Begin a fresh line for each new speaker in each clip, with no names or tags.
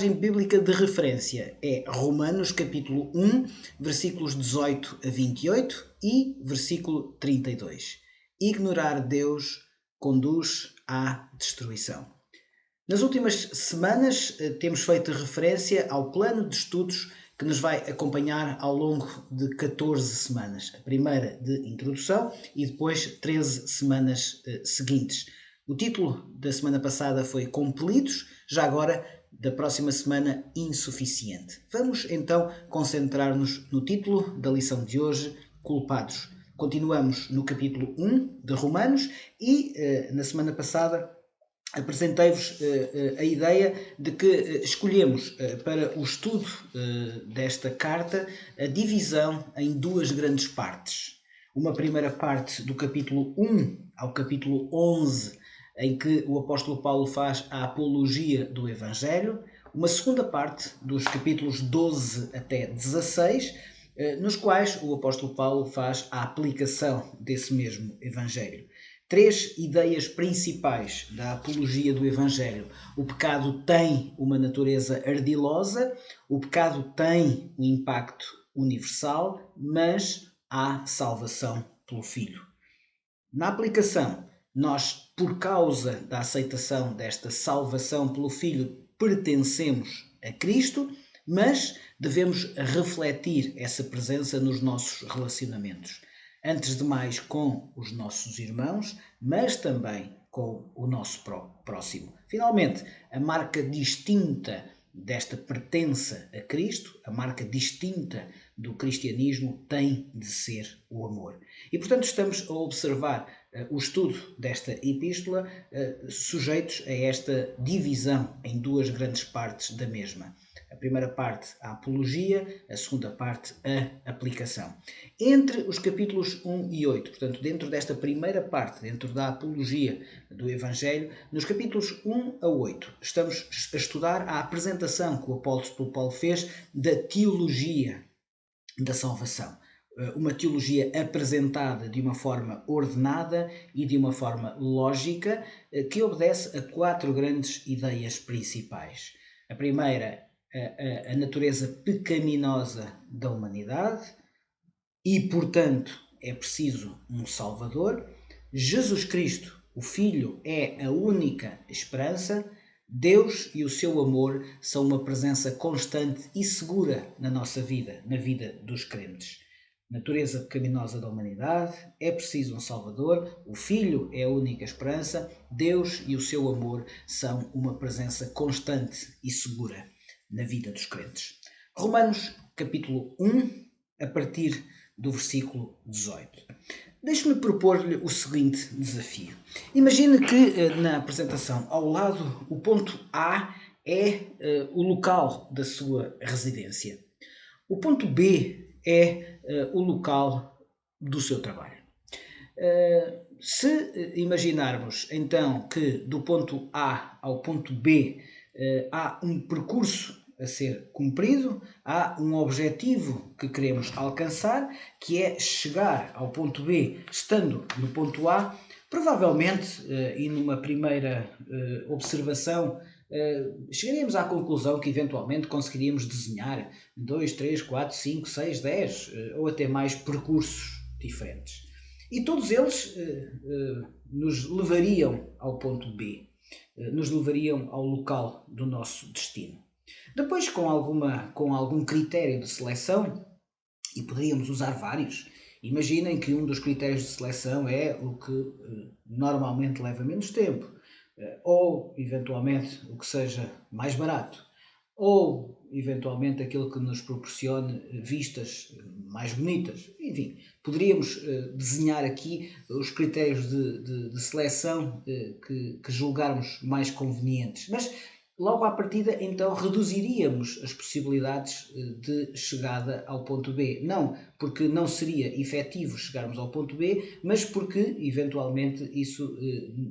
A passagem bíblica de referência é Romanos capítulo 1, versículos 18 a 28 e versículo 32. Ignorar Deus conduz à destruição. Nas últimas semanas temos feito referência ao plano de estudos que nos vai acompanhar ao longo de 14 semanas. A primeira de introdução e depois 13 semanas seguintes. O título da semana passada foi Compelidos, já agora da próxima semana Insuficiente. Vamos então concentrar-nos no título da lição de hoje, Culpados. Continuamos no capítulo 1 de Romanos e na semana passada apresentei-vos a ideia de que escolhemos para o estudo desta carta a divisão em duas grandes partes. Uma primeira parte do capítulo 1 ao capítulo 11, em que o apóstolo Paulo faz a apologia do Evangelho. Uma segunda parte dos capítulos 12 até 16, nos quais o apóstolo Paulo faz a aplicação desse mesmo Evangelho. Três ideias principais da apologia do Evangelho. O pecado tem uma natureza ardilosa, o pecado tem um impacto universal, mas há salvação pelo Filho. Na aplicação, nós, por causa da aceitação desta salvação pelo Filho, pertencemos a Cristo, mas devemos refletir essa presença nos nossos relacionamentos. Antes de mais com os nossos irmãos, mas também com o nosso próximo. Finalmente, a marca distinta desta pertença a Cristo, a marca distinta do cristianismo tem de ser o amor. E, portanto, estamos a observar o estudo desta epístola sujeitos a esta divisão em duas grandes partes da mesma. A primeira parte, a apologia, a segunda parte, a aplicação. Entre os capítulos 1 e 8, portanto, dentro desta primeira parte, dentro da apologia do Evangelho, nos capítulos 1 a 8, estamos a estudar a apresentação que o apóstolo Paulo fez da teologia da salvação. Uma teologia apresentada de uma forma ordenada e de uma forma lógica, que obedece a quatro grandes ideias principais. A primeira, a natureza pecaminosa da humanidade e, portanto, é preciso um Salvador. Jesus Cristo, o Filho, é a única esperança. Deus e o seu amor são uma presença constante e segura na nossa vida, na vida dos crentes. Natureza pecaminosa da humanidade, é preciso um Salvador, o Filho é a única esperança, Deus e o seu amor são uma presença constante e segura na vida dos crentes. Romanos capítulo 1, a partir do versículo 18. Deixe-me propor-lhe o seguinte desafio. Imagine que na apresentação ao lado o ponto A é o local da sua residência. O ponto B é o local do seu trabalho. Se imaginarmos então que do ponto A ao ponto B há um percurso a ser cumprido, há um objetivo que queremos alcançar, que é chegar ao ponto B estando no ponto A, provavelmente, e numa primeira observação, chegaríamos à conclusão que eventualmente conseguiríamos desenhar 2, 3, 4, 5, 6, 10 ou até mais percursos diferentes. E todos eles nos levariam ao ponto B, nos levariam ao local do nosso destino. Depois, com algum critério de seleção, e poderíamos usar vários, imaginem que um dos critérios de seleção é o que normalmente leva menos tempo, ou eventualmente o que seja mais barato, ou eventualmente aquilo que nos proporcione vistas mais bonitas. Enfim, poderíamos desenhar aqui os critérios de seleção que julgarmos mais convenientes, mas logo à partida, então, reduziríamos as possibilidades de chegada ao ponto B. Não porque não seria efetivo chegarmos ao ponto B, mas porque, eventualmente, isso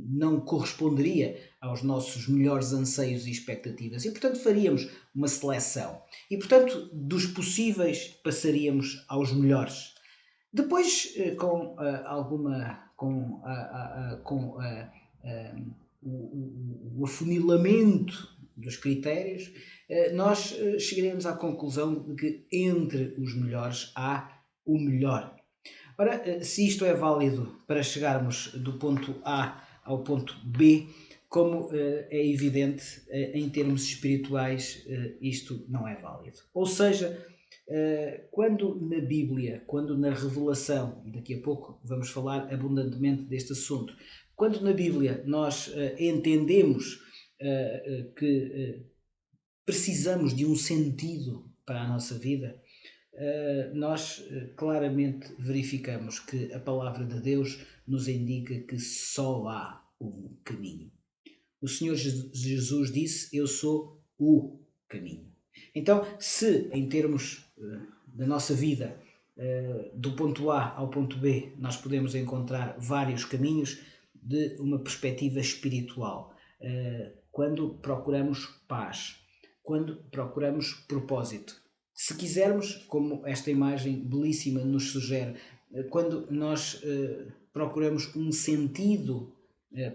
não corresponderia aos nossos melhores anseios e expectativas. E, portanto, faríamos uma seleção. E, portanto, dos possíveis passaríamos aos melhores. Depois, com o afunilamento dos critérios, nós chegaremos à conclusão de que entre os melhores há o melhor. Ora, se isto é válido para chegarmos do ponto A ao ponto B, como é evidente, em termos espirituais, isto não é válido. Ou seja, quando na Bíblia, quando na Revelação, e daqui a pouco vamos falar abundantemente deste assunto, quando na Bíblia nós entendemos que precisamos de um sentido para a nossa vida, nós claramente verificamos que a palavra de Deus nos indica que só há um caminho. O Senhor Jesus disse: eu sou o caminho. Então, se em termos da nossa vida, do ponto A ao ponto B, nós podemos encontrar vários caminhos de uma perspectiva espiritual, quando procuramos paz, quando procuramos propósito, se quisermos, como esta imagem belíssima nos sugere, quando nós procuramos um sentido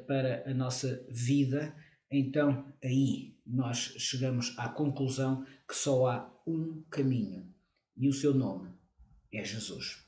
para a nossa vida, então aí nós chegamos à conclusão que só há um caminho e o seu nome é Jesus.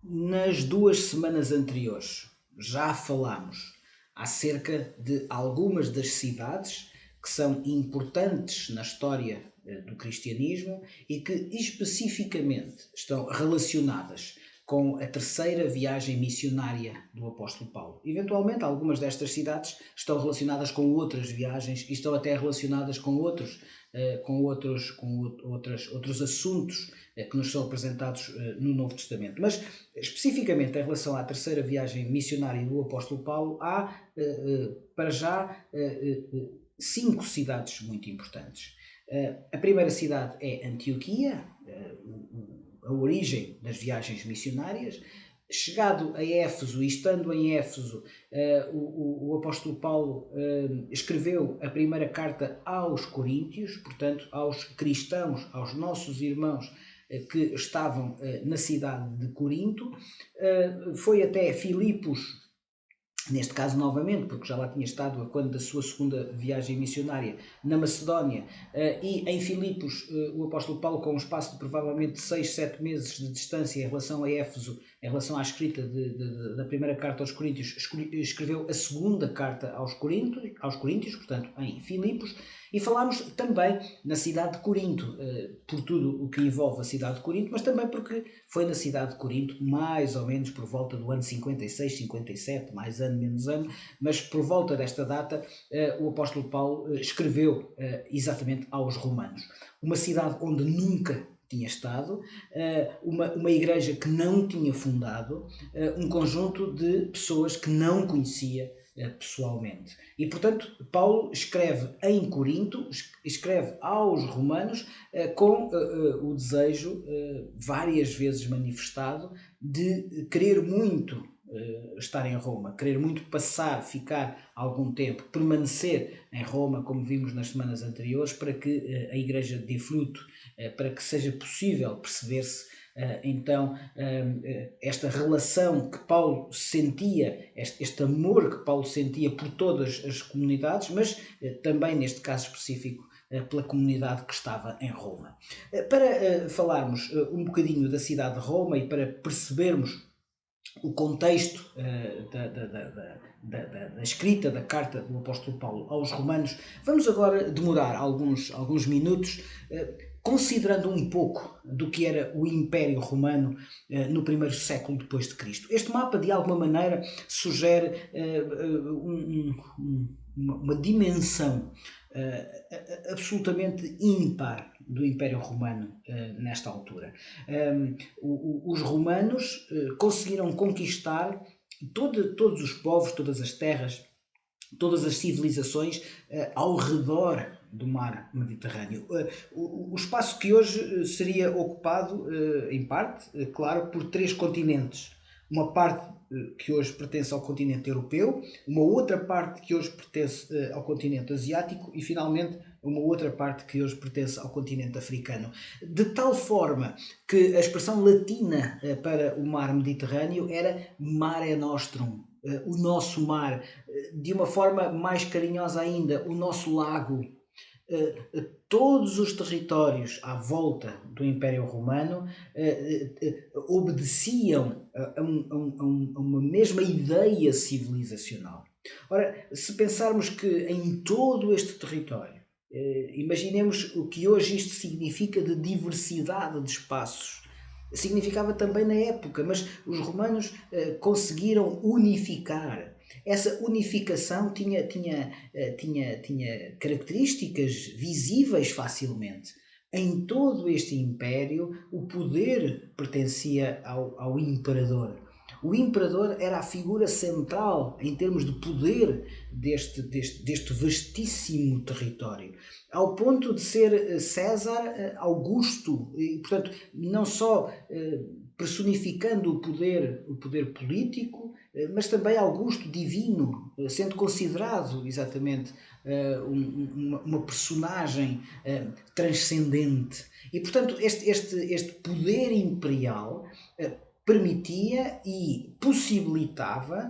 Nas 2 semanas anteriores já falámos acerca de algumas das cidades que são importantes na história do cristianismo e que especificamente estão relacionadas com a terceira viagem missionária do apóstolo Paulo. Eventualmente, algumas destas cidades estão relacionadas com outras viagens e estão até relacionadas com outros assuntos que nos são apresentados no Novo Testamento. Mas, especificamente em relação à terceira viagem missionária do apóstolo Paulo, há, para já, 5 cidades muito importantes. A primeira cidade é Antioquia, a origem das viagens missionárias. Chegado a Éfeso e estando em Éfeso, o apóstolo Paulo escreveu a primeira carta aos Coríntios, portanto aos cristãos, aos nossos irmãos que estavam na cidade de Corinto. Foi até Filipos, neste caso novamente, porque já lá tinha estado quando da sua segunda viagem missionária na Macedónia, e em Filipos o apóstolo Paulo, com um espaço de provavelmente 6, 7 meses de distância em relação a Éfeso, em relação à escrita da primeira carta aos Coríntios, escreveu a segunda carta aos Coríntios, portanto em Filipos, e falámos também na cidade de Corinto, por tudo o que envolve a cidade de Corinto, mas também porque foi na cidade de Corinto, mais ou menos por volta do ano 56, 57, mais ano, menos ano, mas por volta desta data, o apóstolo Paulo escreveu exatamente aos romanos. Uma cidade onde nunca tinha estado, uma igreja que não tinha fundado, um conjunto de pessoas que não conhecia pessoalmente. E, portanto, Paulo escreve em Corinto, escreve aos romanos com o desejo, várias vezes manifestado, de querer muito estar em Roma, querer muito ficar algum tempo, permanecer em Roma, como vimos nas semanas anteriores, para que a igreja dê fruto, para que seja possível perceber-se então esta relação que Paulo sentia, este amor que Paulo sentia por todas as comunidades, mas também neste caso específico pela comunidade que estava em Roma. Para falarmos um bocadinho da cidade de Roma e para percebermos o contexto da escrita da carta do apóstolo Paulo aos romanos, vamos agora demorar alguns minutos considerando um pouco do que era o Império Romano no primeiro século depois de Cristo. Este mapa, de alguma maneira, sugere uma dimensão absolutamente ímpar do Império Romano nesta altura. Os romanos conseguiram conquistar todos os povos, todas as terras, todas as civilizações ao redor do mar Mediterrâneo. O espaço que hoje seria ocupado, em parte, claro, por 3 continentes. Uma parte que hoje pertence ao continente europeu, uma outra parte que hoje pertence ao continente asiático e, finalmente, uma outra parte que hoje pertence ao continente africano. De tal forma que a expressão latina para o mar Mediterrâneo era Mare Nostrum, o nosso mar, de uma forma mais carinhosa ainda, o nosso lago. Todos os territórios à volta do Império Romano obedeciam a uma mesma ideia civilizacional. Ora, se pensarmos que em todo este território, imaginemos o que hoje isto significa de diversidade de espaços. Significava também na época, mas os romanos conseguiram unificar. Essa unificação tinha características visíveis facilmente. Em todo este império, o poder pertencia ao imperador. O imperador era a figura central em termos de poder deste vastíssimo território, ao ponto de ser César Augusto, e, portanto, não só personificando o poder político, mas também Augusto divino, sendo considerado exatamente uma personagem transcendente. E, portanto, este poder imperial permitia e possibilitava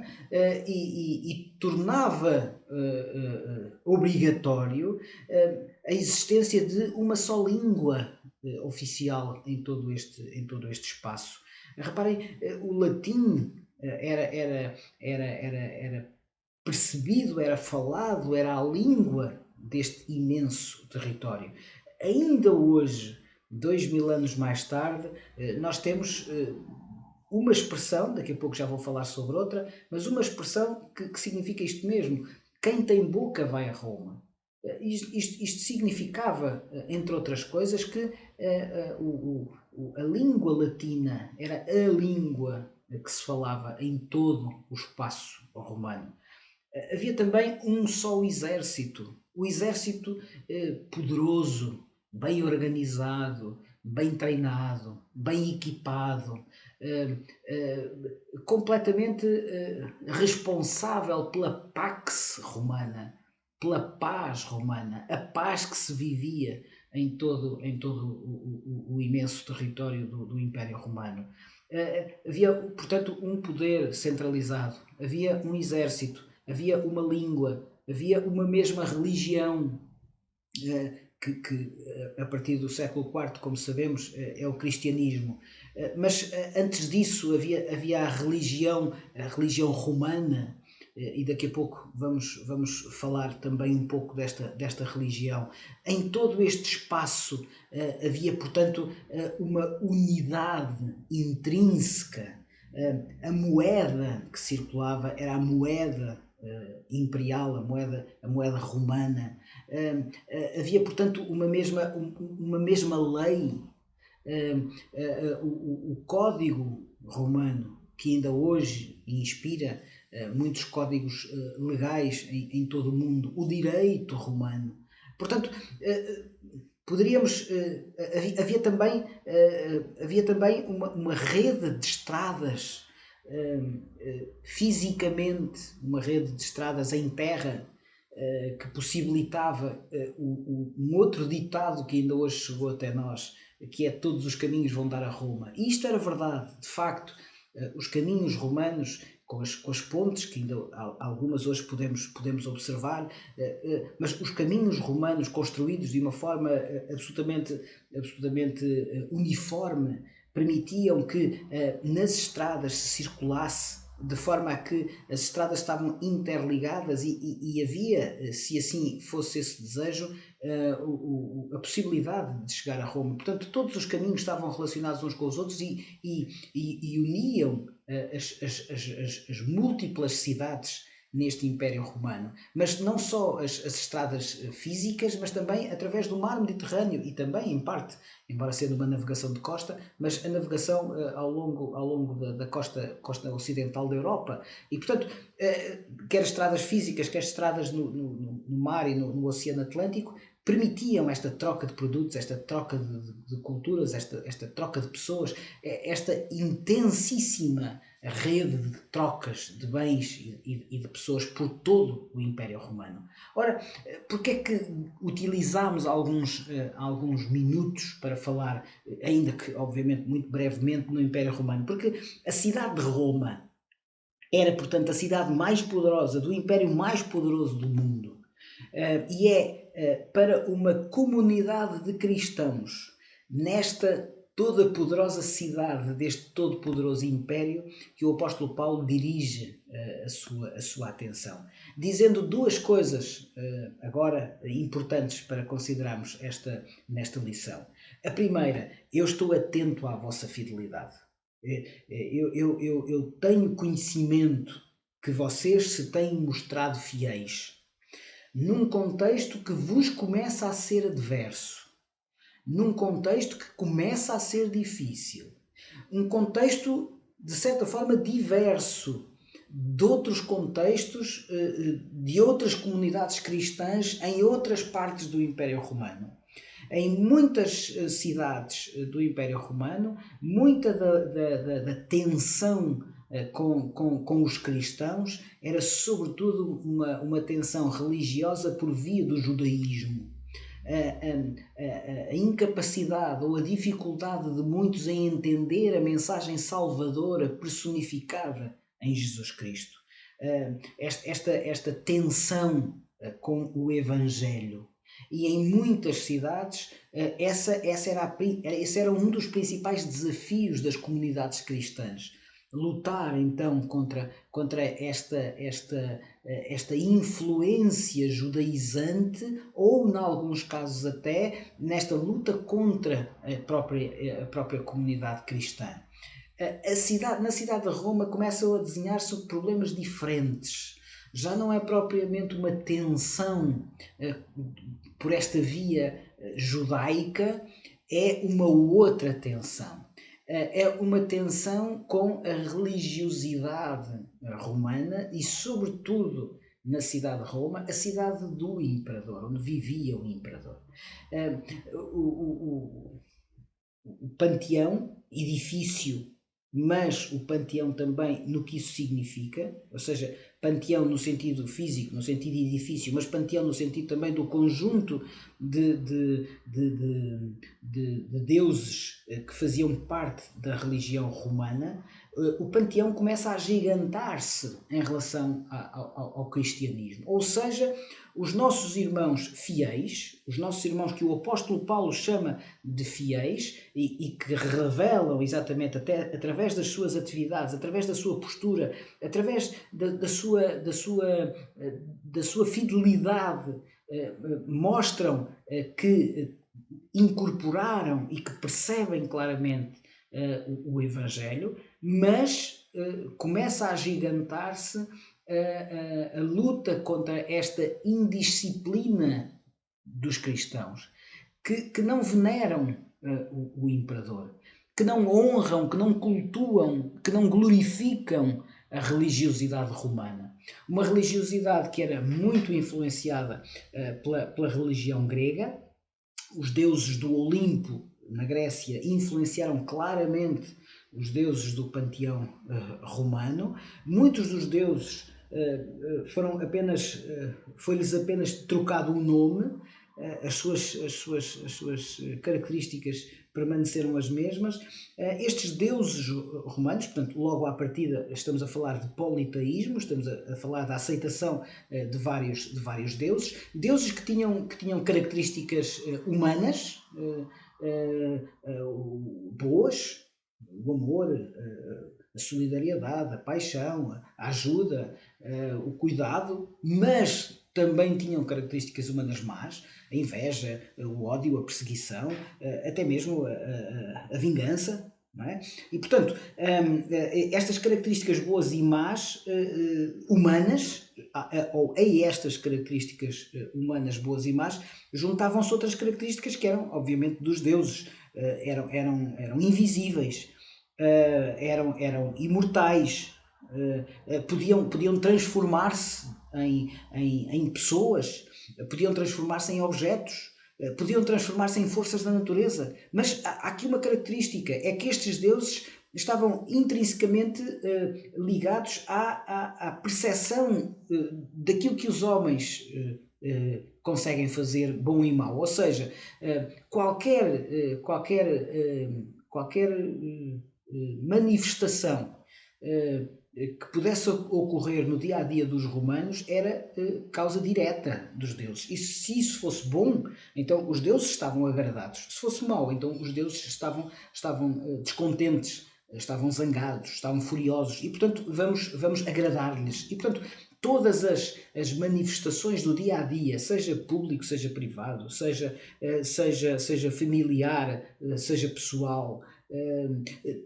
e tornava obrigatório a existência de uma só língua oficial em todo este espaço. Reparem, o latim era percebido, era falado, era a língua deste imenso território. Ainda hoje, 2000 anos mais tarde, nós temos uma expressão, daqui a pouco já vou falar sobre outra, mas uma expressão que significa isto mesmo: quem tem boca vai a Roma. Isto significava, entre outras coisas, que a língua latina era a língua que se falava em todo o espaço romano. Havia também um só exército, o exército poderoso, bem organizado, bem treinado, bem equipado, completamente responsável pela pax romana, pela paz romana, a paz que se vivia em todo o imenso território do Império Romano. Havia, portanto, um poder centralizado, havia um exército, havia uma língua, havia uma mesma religião, que a partir do século IV, como sabemos, é o cristianismo. Mas antes disso havia a religião romana, e daqui a pouco vamos falar também um pouco desta religião. Em todo este espaço havia, portanto, uma unidade intrínseca. A moeda que circulava era a moeda imperial, a moeda romana. Havia, portanto, uma mesma lei. O código romano, que ainda hoje inspira muitos códigos legais em todo o mundo, o direito romano. Portanto, havia também uma rede de estradas, fisicamente, uma rede de estradas em terra, que possibilitava um outro ditado que ainda hoje chegou até nós, que é: todos os caminhos vão dar a Roma. E isto era verdade, de facto. Os caminhos romanos, com as pontes, que ainda algumas hoje podemos observar, mas os caminhos romanos construídos de uma forma absolutamente uniforme, permitiam que nas estradas se circulasse de forma a que as estradas estavam interligadas e havia, se assim fosse esse desejo, a possibilidade de chegar a Roma. Portanto, todos os caminhos estavam relacionados uns com os outros e uniam as múltiplas cidades neste Império Romano. Mas não só as estradas físicas, mas também através do mar Mediterrâneo e também, em parte, embora sendo uma navegação de costa, mas a navegação ao longo da costa ocidental da Europa. E, portanto, quer estradas físicas, quer estradas no mar e no Oceano Atlântico, permitiam esta troca de produtos, esta troca de culturas, esta troca de pessoas, esta intensíssima rede de trocas de bens e de pessoas por todo o Império Romano. Ora, porque é que utilizámos alguns minutos para falar, ainda que obviamente muito brevemente, no Império Romano? Porque a cidade de Roma Era, portanto, a cidade mais poderosa, do império mais poderoso do mundo. E é para uma comunidade de cristãos nesta toda poderosa cidade deste todo poderoso império que o apóstolo Paulo dirige a sua atenção, dizendo duas coisas agora importantes para considerarmos nesta lição. A primeira: eu estou atento à vossa fidelidade. Eu tenho conhecimento que vocês se têm mostrado fiéis num contexto que vos começa a ser adverso, num contexto que começa a ser difícil, um contexto de certa forma diverso de outros contextos, de outras comunidades cristãs em outras partes do Império Romano. Em muitas cidades do Império Romano, muita da tensão com os cristãos era sobretudo uma tensão religiosa por via do judaísmo. A incapacidade ou a dificuldade de muitos em entender a mensagem salvadora personificada em Jesus Cristo. Esta tensão com o Evangelho. E em muitas cidades esse era um dos principais desafios das comunidades cristãs. Lutar então contra esta influência judaizante, ou em alguns casos até nesta luta contra a própria comunidade cristã. Na cidade de Roma começam a desenhar-se problemas diferentes. Já não é propriamente uma tensão por esta via judaica, é uma outra tensão. É uma tensão com a religiosidade romana e, sobretudo, na cidade de Roma, a cidade do imperador, onde vivia o imperador. O panteão, edifício, mas o panteão também no que isso significa, ou seja, panteão no sentido físico, no sentido de edifício, mas panteão no sentido também do conjunto de deuses que faziam parte da religião romana. O panteão começa a agigantar-se em relação ao cristianismo. Ou seja, os nossos irmãos fiéis, os nossos irmãos que o apóstolo Paulo chama de fiéis e que revelam exatamente até através das suas atividades, através da sua postura, através da sua fidelidade, mostram que incorporaram e que percebem claramente o Evangelho, mas começa a agigantar-se a luta contra esta indisciplina dos cristãos, que não veneram o imperador, que não honram, que não cultuam, que não glorificam a religiosidade romana. Uma religiosidade que era muito influenciada pela religião grega. Os deuses do Olimpo, na Grécia, influenciaram claramente os deuses do panteão romano. Muitos dos deuses foi-lhes apenas trocado o nome, as suas características permaneceram as mesmas. Estes deuses romanos, portanto, logo à partida estamos a falar de politeísmo, estamos a falar da aceitação de vários deuses que tinham características humanas, boas, o amor, a solidariedade, a paixão, a ajuda, o cuidado, mas também tinham características humanas más, a inveja, o ódio, a perseguição, até mesmo a vingança. Não é? E, portanto, estas características boas e más humanas, ou a estas características humanas boas e más, juntavam-se outras características que eram, obviamente, dos deuses. Eram invisíveis, eram imortais, podiam transformar-se em pessoas, podiam transformar-se em objetos, podiam transformar-se em forças da natureza. Mas há aqui uma característica, é que estes deuses estavam intrinsecamente ligados à percepção daquilo que os homens conseguem fazer bom e mau. Ou seja, qualquer manifestação que pudesse ocorrer no dia a dia dos romanos era causa direta dos deuses. E se isso fosse bom, então os deuses estavam agradados. Se fosse mau, então os deuses estavam descontentes, estavam zangados, estavam furiosos. E, portanto, vamos agradar-lhes. E, portanto, todas as manifestações do dia a dia, seja público, seja privado, seja familiar, seja pessoal,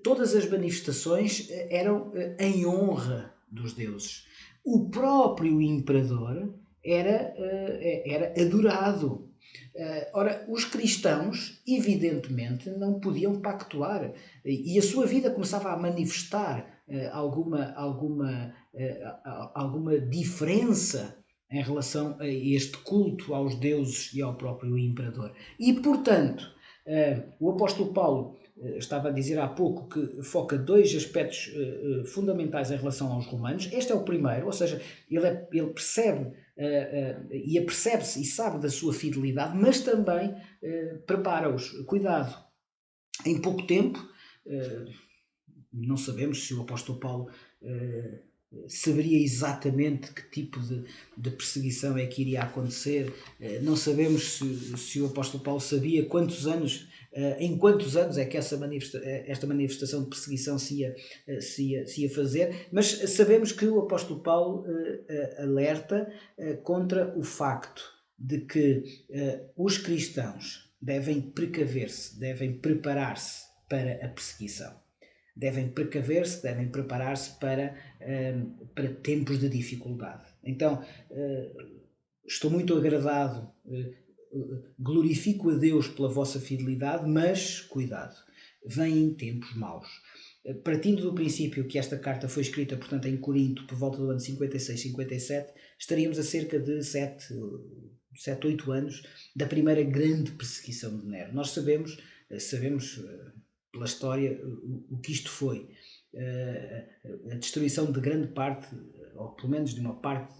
todas as manifestações eram em honra dos deuses. O próprio imperador era adorado. Ora, os cristãos, evidentemente, não podiam pactuar e a sua vida começava a manifestar alguma diferença em relação a este culto aos deuses e ao próprio imperador. E, portanto, o apóstolo Paulo estava a dizer há pouco que foca dois aspectos fundamentais em relação aos romanos. Este é o primeiro, ou seja, ele percebe e apercebe-se e sabe da sua fidelidade, mas também prepara-os. Cuidado, em pouco tempo, não sabemos se o apóstolo Paulo saberia exatamente que tipo de perseguição é que iria acontecer. Não sabemos se o apóstolo Paulo sabia em quantos anos é que esta manifestação de perseguição se ia fazer, mas sabemos que o apóstolo Paulo alerta contra o facto de que os cristãos devem precaver-se, devem preparar-se para a perseguição. Devem precaver-se, devem preparar-se para tempos de dificuldade. Então, estou muito agradado, glorifico a Deus pela vossa fidelidade, mas, cuidado, vêm tempos maus. Partindo do princípio que esta carta foi escrita, portanto, em Corinto, por volta do ano 56, 57, estaríamos a cerca de 7, 8 anos da primeira grande perseguição de Nero. Nós sabemos pela história o que isto foi. A destruição de grande parte, ou pelo menos de uma parte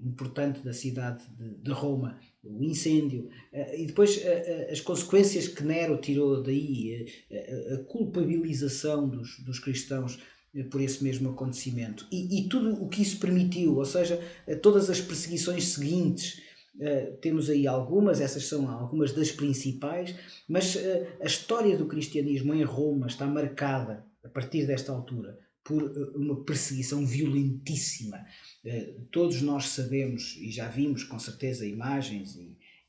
importante da cidade de Roma, o incêndio, e depois as consequências que Nero tirou daí, a culpabilização dos cristãos por esse mesmo acontecimento, e tudo o que isso permitiu, ou seja, todas as perseguições seguintes. Temos aí algumas, essas são algumas das principais, mas a história do cristianismo em Roma está marcada, a partir desta altura, por uma perseguição violentíssima. Todos nós sabemos, e já vimos com certeza imagens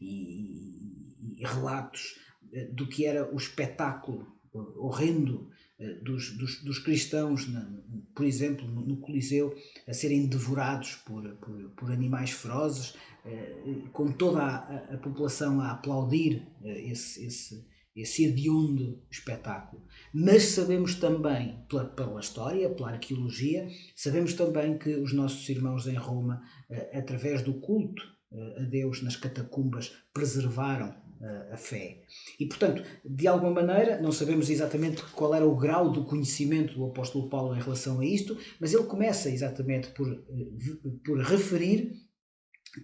e relatos do que era o espetáculo horrendo dos cristãos, por exemplo, no Coliseu, a serem devorados por animais ferozes, com toda a população a aplaudir esse hediondo espetáculo. Mas sabemos também, pela história, pela arqueologia, sabemos também que os nossos irmãos em Roma, através do culto a Deus nas catacumbas, preservaram a fé. E, portanto, de alguma maneira, não sabemos exatamente qual era o grau do conhecimento do apóstolo Paulo em relação a isto, mas ele começa exatamente por referir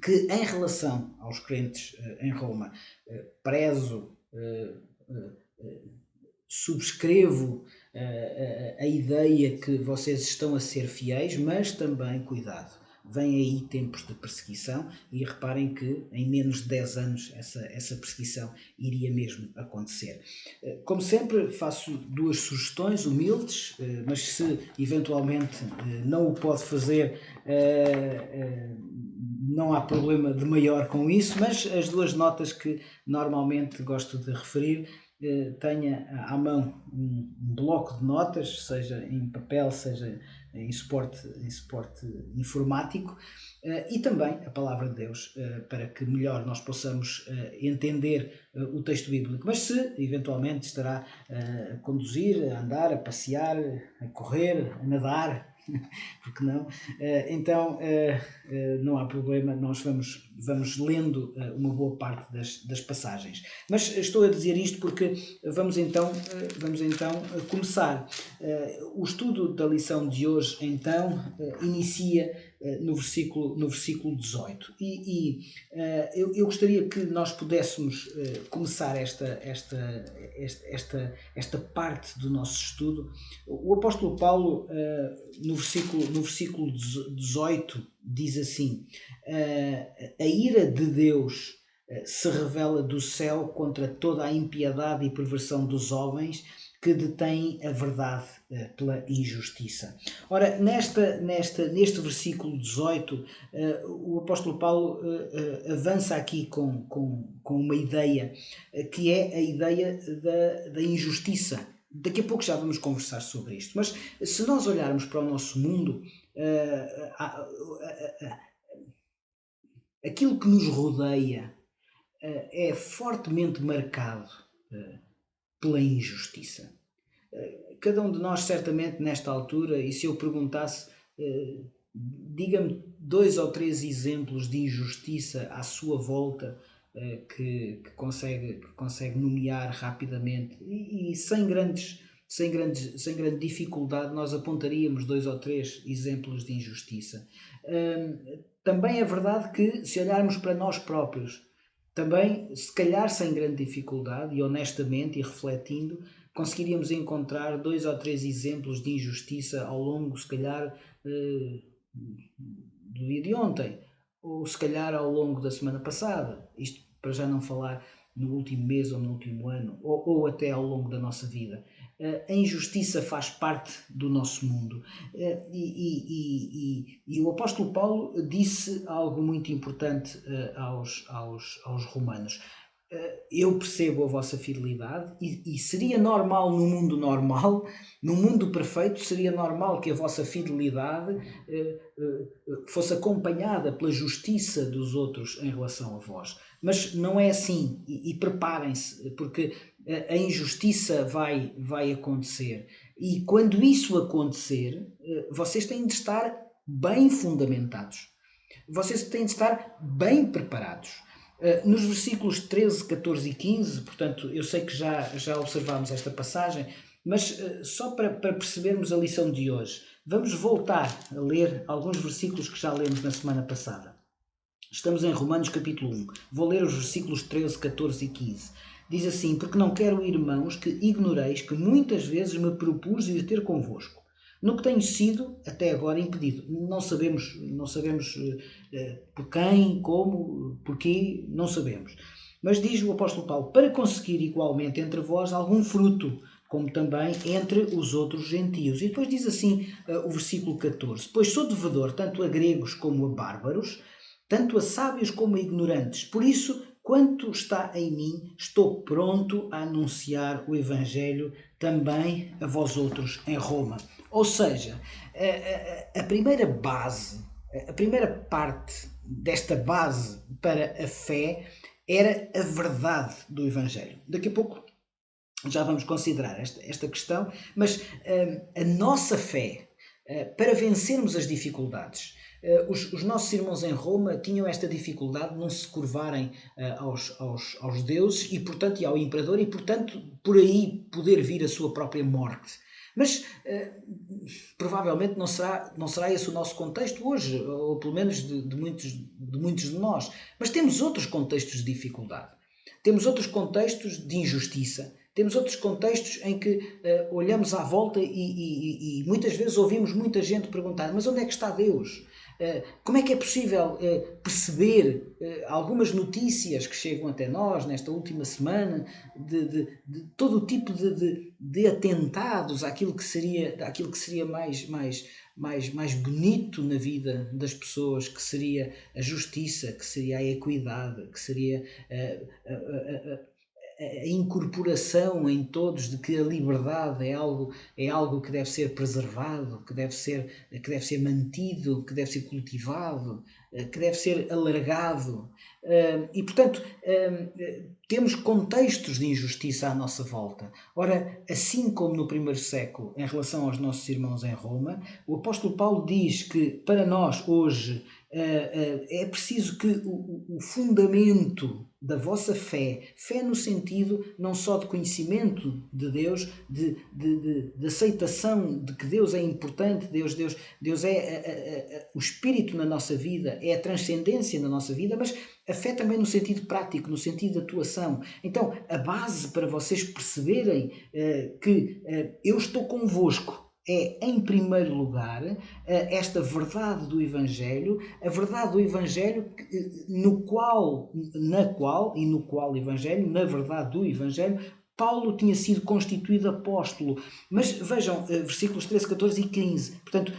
que, em relação aos crentes em Roma, prezo, subscrevo a ideia que vocês estão a ser fiéis, mas também, cuidado, vêm aí tempos de perseguição, e reparem que em menos de 10 anos essa perseguição iria mesmo acontecer. Como sempre, faço duas sugestões humildes, mas se eventualmente não o pode fazer, não há problema de maior com isso, mas as duas notas que normalmente gosto de referir: tenha à mão um bloco de notas, seja em papel, seja em suporte informático, e também a palavra de Deus, para que melhor nós possamos entender o texto bíblico. Mas se eventualmente estará a conduzir, a andar, a passear, a correr, a nadar, porque não? Então não há problema, nós vamos lendo uma boa parte das passagens. Mas estou a dizer isto porque vamos então começar. O estudo da lição de hoje então inicia no versículo 18. Eu gostaria que nós pudéssemos começar esta parte do nosso estudo. O apóstolo Paulo, no versículo 18, diz assim: a ira de Deus se revela do céu contra toda a impiedade e perversão dos homens que detêm a verdade pela injustiça. Ora, neste versículo 18, o apóstolo Paulo avança aqui com uma ideia, que é a ideia da injustiça. Daqui a pouco já vamos conversar sobre isto. Mas se nós olharmos para o nosso mundo, aquilo que nos rodeia é fortemente marcado pela injustiça. Cada um de nós, certamente, nesta altura, e se eu perguntasse, diga-me 2 ou 3 exemplos de injustiça à sua volta que consegue nomear rapidamente e sem grande dificuldade, nós apontaríamos 2 ou 3 exemplos de injustiça. Também é verdade que, se olharmos para nós próprios, também, se calhar sem grande dificuldade e honestamente e refletindo, conseguiríamos encontrar 2 ou 3 exemplos de injustiça ao longo, se calhar, do dia de ontem, ou se calhar ao longo da semana passada. Isto para já não falar no último mês ou no último ano, ou até ao longo da nossa vida. A injustiça faz parte do nosso mundo. E o apóstolo Paulo disse algo muito importante aos romanos. Eu percebo a vossa fidelidade e seria normal no mundo normal, no mundo perfeito, seria normal que a vossa fidelidade fosse acompanhada pela justiça dos outros em relação a vós. Mas não é assim, e preparem-se, porque a injustiça vai acontecer. E quando isso acontecer, vocês têm de estar bem fundamentados. Vocês têm de estar bem preparados. Nos versículos 13, 14 e 15, portanto, eu sei que já observámos esta passagem, mas só para percebermos a lição de hoje, vamos voltar a ler alguns versículos que já lemos na semana passada. Estamos em Romanos capítulo 1. Vou ler os versículos 13, 14 e 15. Diz assim: porque não quero, irmãos, que ignoreis que muitas vezes me propus ir ter convosco, no que tenho sido até agora impedido. Não sabemos por quem, como, porquê, não sabemos. Mas diz o apóstolo Paulo, para conseguir igualmente entre vós algum fruto, como também entre os outros gentios. E depois diz assim o versículo 14, pois sou devedor tanto a gregos como a bárbaros, tanto a sábios como a ignorantes. Por isso, quanto está em mim, estou pronto a anunciar o Evangelho também a vós outros em Roma. Ou seja, a primeira base, a primeira parte desta base para a fé era a verdade do Evangelho. Daqui a pouco já vamos considerar esta questão, mas a nossa fé, para vencermos as dificuldades, os nossos irmãos em Roma tinham esta dificuldade de não se curvarem aos deuses e, portanto, e ao imperador e, portanto, por aí poder vir a sua própria morte. Mas provavelmente não será esse o nosso contexto hoje, ou pelo menos de muitos de nós. Mas temos outros contextos de dificuldade. Temos outros contextos de injustiça. Temos outros contextos em que olhamos à volta e muitas vezes ouvimos muita gente perguntar: mas onde é que está Deus? Como é que é possível perceber algumas notícias que chegam até nós nesta última semana de todo o tipo de atentados àquilo que seria mais bonito na vida das pessoas, que seria a justiça, que seria a equidade, que seria a incorporação em todos de que a liberdade é algo que deve ser preservado, que deve ser mantido, que deve ser cultivado, que deve ser alargado. E, portanto, temos contextos de injustiça à nossa volta. Ora, assim como no primeiro século, em relação aos nossos irmãos em Roma, o apóstolo Paulo diz que para nós hoje É preciso que o fundamento da vossa fé no sentido não só de conhecimento de Deus, de aceitação de que Deus é importante, Deus é o Espírito na nossa vida, é a transcendência na nossa vida, mas a fé também no sentido prático, no sentido de atuação. Então, a base para vocês perceberem que eu estou convosco é, em primeiro lugar, esta verdade do Evangelho, a verdade do Evangelho no qual Evangelho, na verdade do Evangelho, Paulo tinha sido constituído apóstolo. Mas vejam, versículos 13, 14 e 15. Portanto,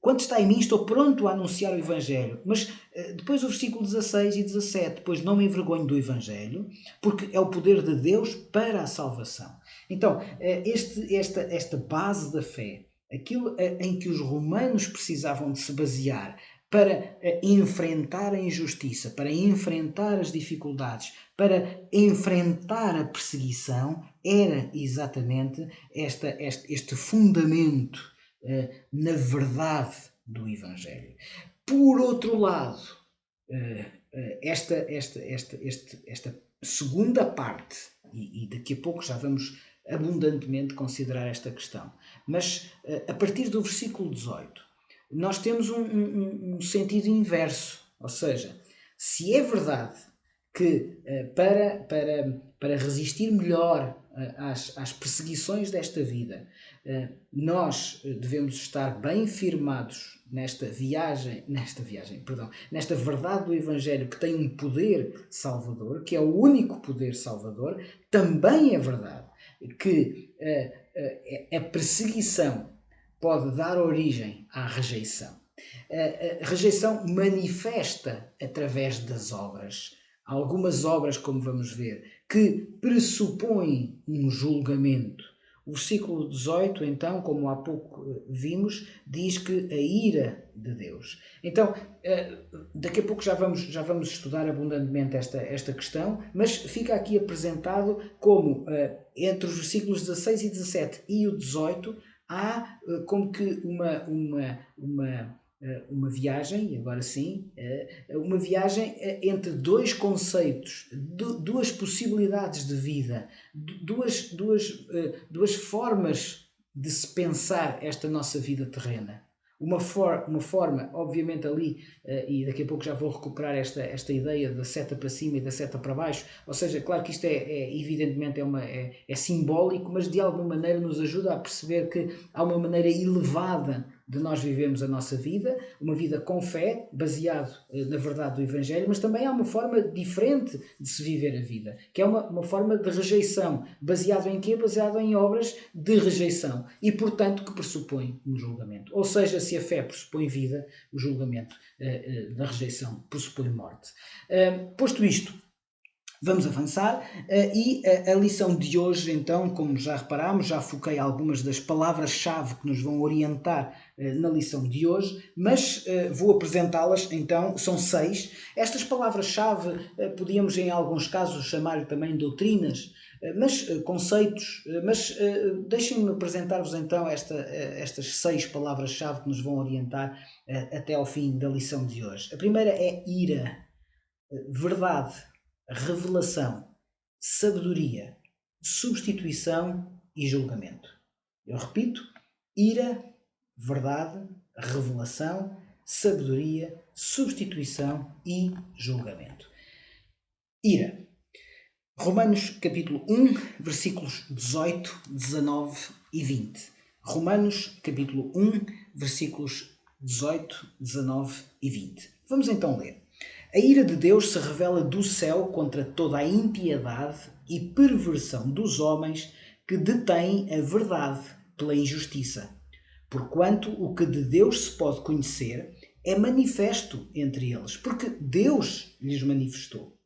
quando está em mim, estou pronto a anunciar o Evangelho. Mas depois o versículo 16 e 17. Pois não me envergonho do Evangelho, porque é o poder de Deus para a salvação. Então, esta base da fé, aquilo em que os romanos precisavam de se basear para enfrentar a injustiça, para enfrentar as dificuldades, para enfrentar a perseguição, era exatamente este fundamento na verdade do Evangelho. Por outro lado, esta segunda parte, e daqui a pouco já vamos abundantemente considerar esta questão, mas a partir do versículo 18, nós temos um sentido inverso, ou seja, se é verdade que para resistir melhor às perseguições desta vida, nós devemos estar bem firmados nesta verdade do Evangelho que tem um poder salvador, que é o único poder salvador. Também é verdade que a perseguição pode dar origem à rejeição. A rejeição manifesta através das obras. Há algumas obras, como vamos ver, que pressupõem um julgamento. O versículo 18, então, como há pouco vimos, diz que a ira de Deus. Então, daqui a pouco já vamos estudar abundantemente esta questão, mas fica aqui apresentado como, entre os versículos 16 e 17 e o 18, há como que uma viagem, agora sim, uma viagem entre dois conceitos, duas possibilidades de vida, duas formas de se pensar esta nossa vida terrena. Uma forma, obviamente ali, e daqui a pouco já vou recuperar esta ideia da seta para cima e da seta para baixo, ou seja, claro que isto evidentemente é simbólico, mas de alguma maneira nos ajuda a perceber que há uma maneira elevada de nós vivemos a nossa vida, uma vida com fé, baseado na verdade do Evangelho, mas também há uma forma diferente de se viver a vida, que é uma forma de rejeição, baseado em quê? Baseado em obras de rejeição e, portanto, que pressupõe um julgamento. Ou seja, se a fé pressupõe vida, o julgamento da rejeição pressupõe morte. Posto isto, vamos avançar e a lição de hoje, então, como já reparámos, já foquei algumas das palavras-chave que nos vão orientar na lição de hoje, mas vou apresentá-las, então, são 6. Estas palavras-chave podíamos em alguns casos chamar também doutrinas, mas conceitos, mas deixem-me apresentar-vos então estas 6 palavras-chave que nos vão orientar até ao fim da lição de hoje. A primeira é ira, verdade, revelação, sabedoria, substituição e julgamento. Eu repito: ira, verdade, revelação, sabedoria, substituição e julgamento. Ira. Romanos capítulo 1, versículos 18, 19 e 20. Romanos capítulo 1, versículos 18, 19 e 20. Vamos então ler. A ira de Deus se revela do céu contra toda a impiedade e perversão dos homens que detêm a verdade pela injustiça. Porquanto o que de Deus se pode conhecer é manifesto entre eles, porque Deus lhes manifestou.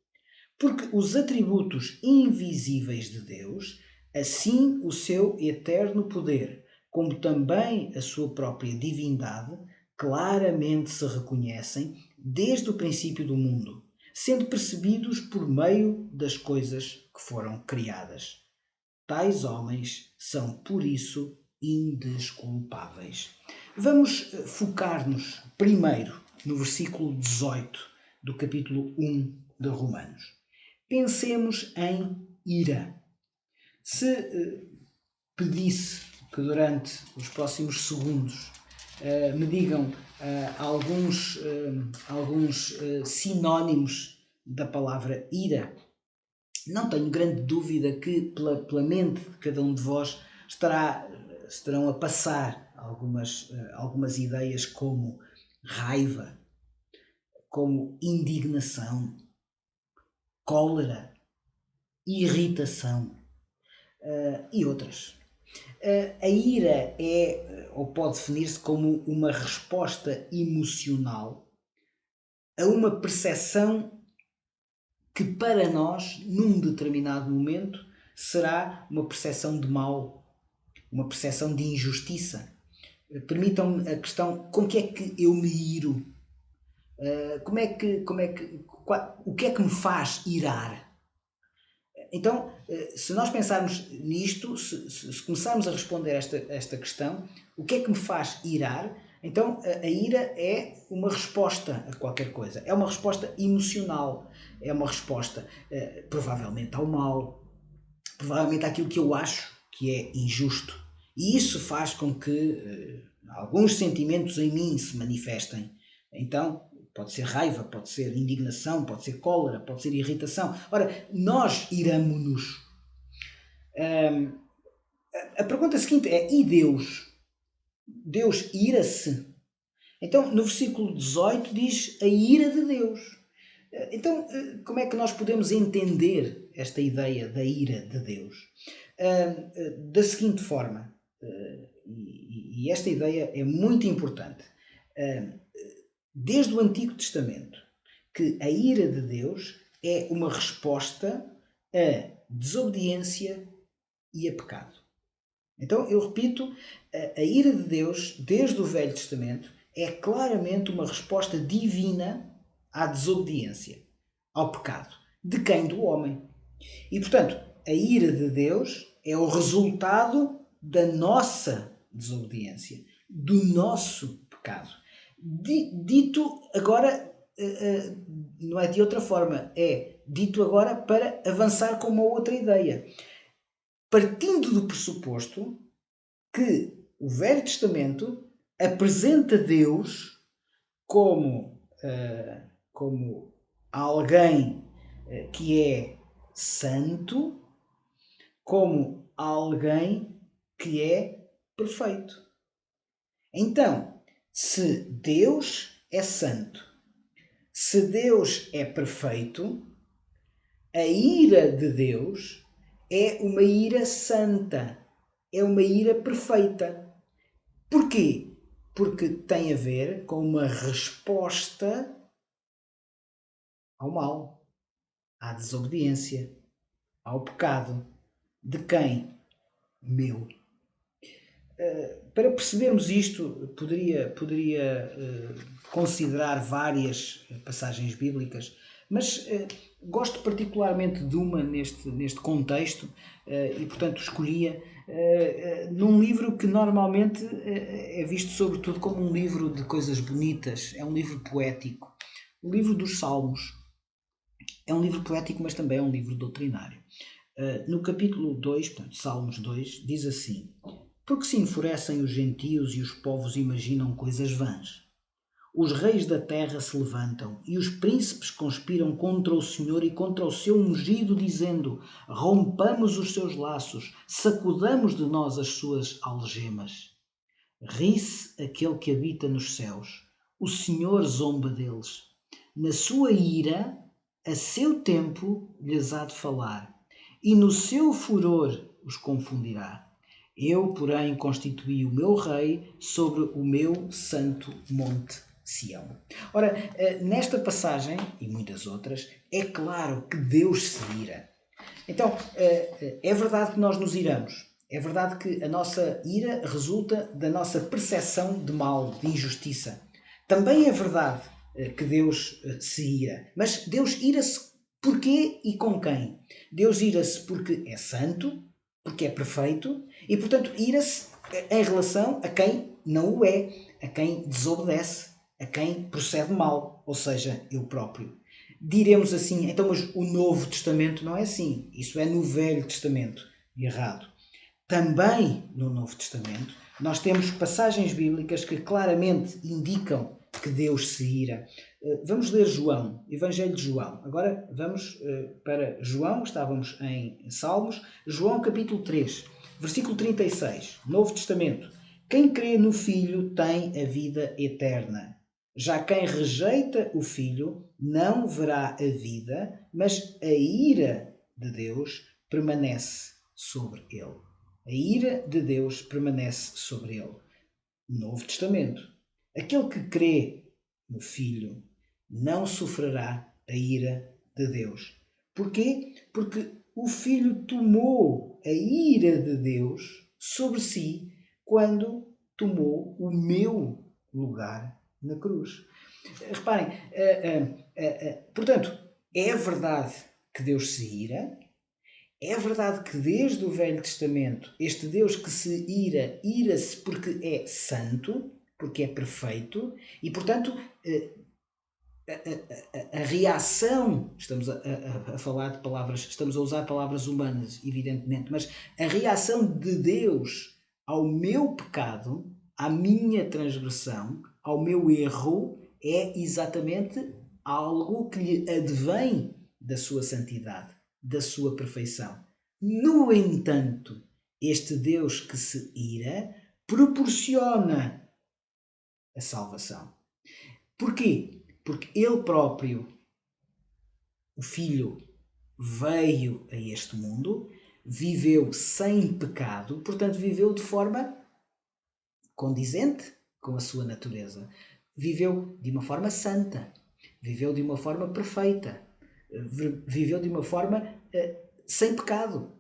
Porque os atributos invisíveis de Deus, assim o seu eterno poder, como também a sua própria divindade, claramente se reconhecem desde o princípio do mundo, sendo percebidos por meio das coisas que foram criadas. Tais homens são, por isso, indesculpáveis. Vamos focar-nos primeiro no versículo 18 do capítulo 1 de Romanos. Pensemos em ira. Se pedisse que durante os próximos segundos me digam alguns sinónimos da palavra ira, não tenho grande dúvida que pela mente de cada um de vós estarão a passar algumas ideias como raiva, como indignação, cólera, irritação e outras. A ira é, ou pode definir-se como uma resposta emocional a uma percepção que para nós, num determinado momento, será uma percepção de mal, uma percepção de injustiça. Permitam-me a questão, com que é que eu me iro? O que é que me faz irar? Então, se nós pensarmos nisto, se começarmos a responder esta questão, o que é que me faz irar? Então, a ira é uma resposta a qualquer coisa. É uma resposta emocional. É uma resposta, provavelmente, ao mal. Provavelmente àquilo que eu acho que é injusto. E isso faz com que alguns sentimentos em mim se manifestem. Então, pode ser raiva, pode ser indignação, pode ser cólera, pode ser irritação. Ora, nós iramo-nos. A pergunta seguinte é: e Deus? Deus ira-se? Então, no versículo 18 diz a ira de Deus. Então, como é que nós podemos entender esta ideia da ira de Deus? Da seguinte forma, e esta ideia é muito importante. Desde o Antigo Testamento, que a ira de Deus é uma resposta a desobediência e a pecado. Então, eu repito, a ira de Deus, desde o Velho Testamento, é claramente uma resposta divina à desobediência, ao pecado. De quem? Do homem. E, portanto, a ira de Deus é o resultado da nossa desobediência, do nosso pecado. Dito agora, não é de outra forma, é dito agora para avançar com uma outra ideia. Partindo do pressuposto que o Velho Testamento apresenta Deus como alguém que é santo, como alguém que é perfeito. Então, se Deus é santo, se Deus é perfeito, a ira de Deus é uma ira santa, é uma ira perfeita. Porquê? Porque tem a ver com uma resposta ao mal, à desobediência, ao pecado. De quem? Meu. Para percebermos isto, poderia considerar várias passagens bíblicas, mas gosto particularmente de uma neste contexto e, portanto, escolhia num livro que normalmente é visto sobretudo como um livro de coisas bonitas, é um livro poético, o livro dos Salmos. É um livro poético, mas também é um livro doutrinário. No capítulo 2, portanto, Salmos 2, diz assim: porque se enfurecem os gentios e os povos imaginam coisas vãs. Os reis da terra se levantam e os príncipes conspiram contra o Senhor e contra o seu ungido, dizendo: rompamos os seus laços, sacudamos de nós as suas algemas. Ri-se aquele que habita nos céus, o Senhor zomba deles. Na sua ira, a seu tempo lhes há de falar, e no seu furor os confundirá. Eu, porém, constituí o meu rei sobre o meu santo monte Sião. Ora, nesta passagem, e muitas outras, é claro que Deus se ira. Então, é verdade que nós nos iramos. É verdade que a nossa ira resulta da nossa percepção de mal, de injustiça. Também é verdade que Deus se ira. Mas Deus ira-se porquê e com quem? Deus ira-se porque é santo, porque é perfeito e, portanto, ira-se em relação a quem não o é, a quem desobedece. a quem procede mal, ou seja, eu próprio. Diremos assim, então, mas o Novo Testamento não é assim. Isso é no Velho Testamento. Errado. Também no Novo Testamento, nós temos passagens bíblicas que claramente indicam que Deus se ira. Vamos ler João, Evangelho de João. Agora vamos para João, estávamos em Salmos, João capítulo 3, versículo 36, Novo Testamento. Quem crê no Filho tem a vida eterna. Já quem rejeita o Filho não verá a vida, mas a ira de Deus permanece sobre ele. A ira de Deus permanece sobre ele. Novo Testamento. Aquele que crê no Filho não sofrerá a ira de Deus. Porquê? Porque o Filho tomou a ira de Deus sobre si quando tomou o meu lugar na cruz. Reparem, portanto, é verdade que Deus se ira. É verdade que desde o Velho Testamento este Deus que se ira, ira-se porque é santo, porque é perfeito, e portanto a reação, estamos a falar de palavras, estamos a usar palavras humanas, evidentemente, mas a reação de Deus ao meu pecado, à minha transgressão, ao meu erro, é exatamente algo que lhe advém da sua santidade, da sua perfeição. No entanto, este Deus que se ira proporciona a salvação. Porquê? Porque ele próprio, o Filho, veio a este mundo, viveu sem pecado, portanto, viveu de forma condizente com a sua natureza. Viveu de uma forma santa, viveu de uma forma perfeita, viveu de uma forma sem pecado.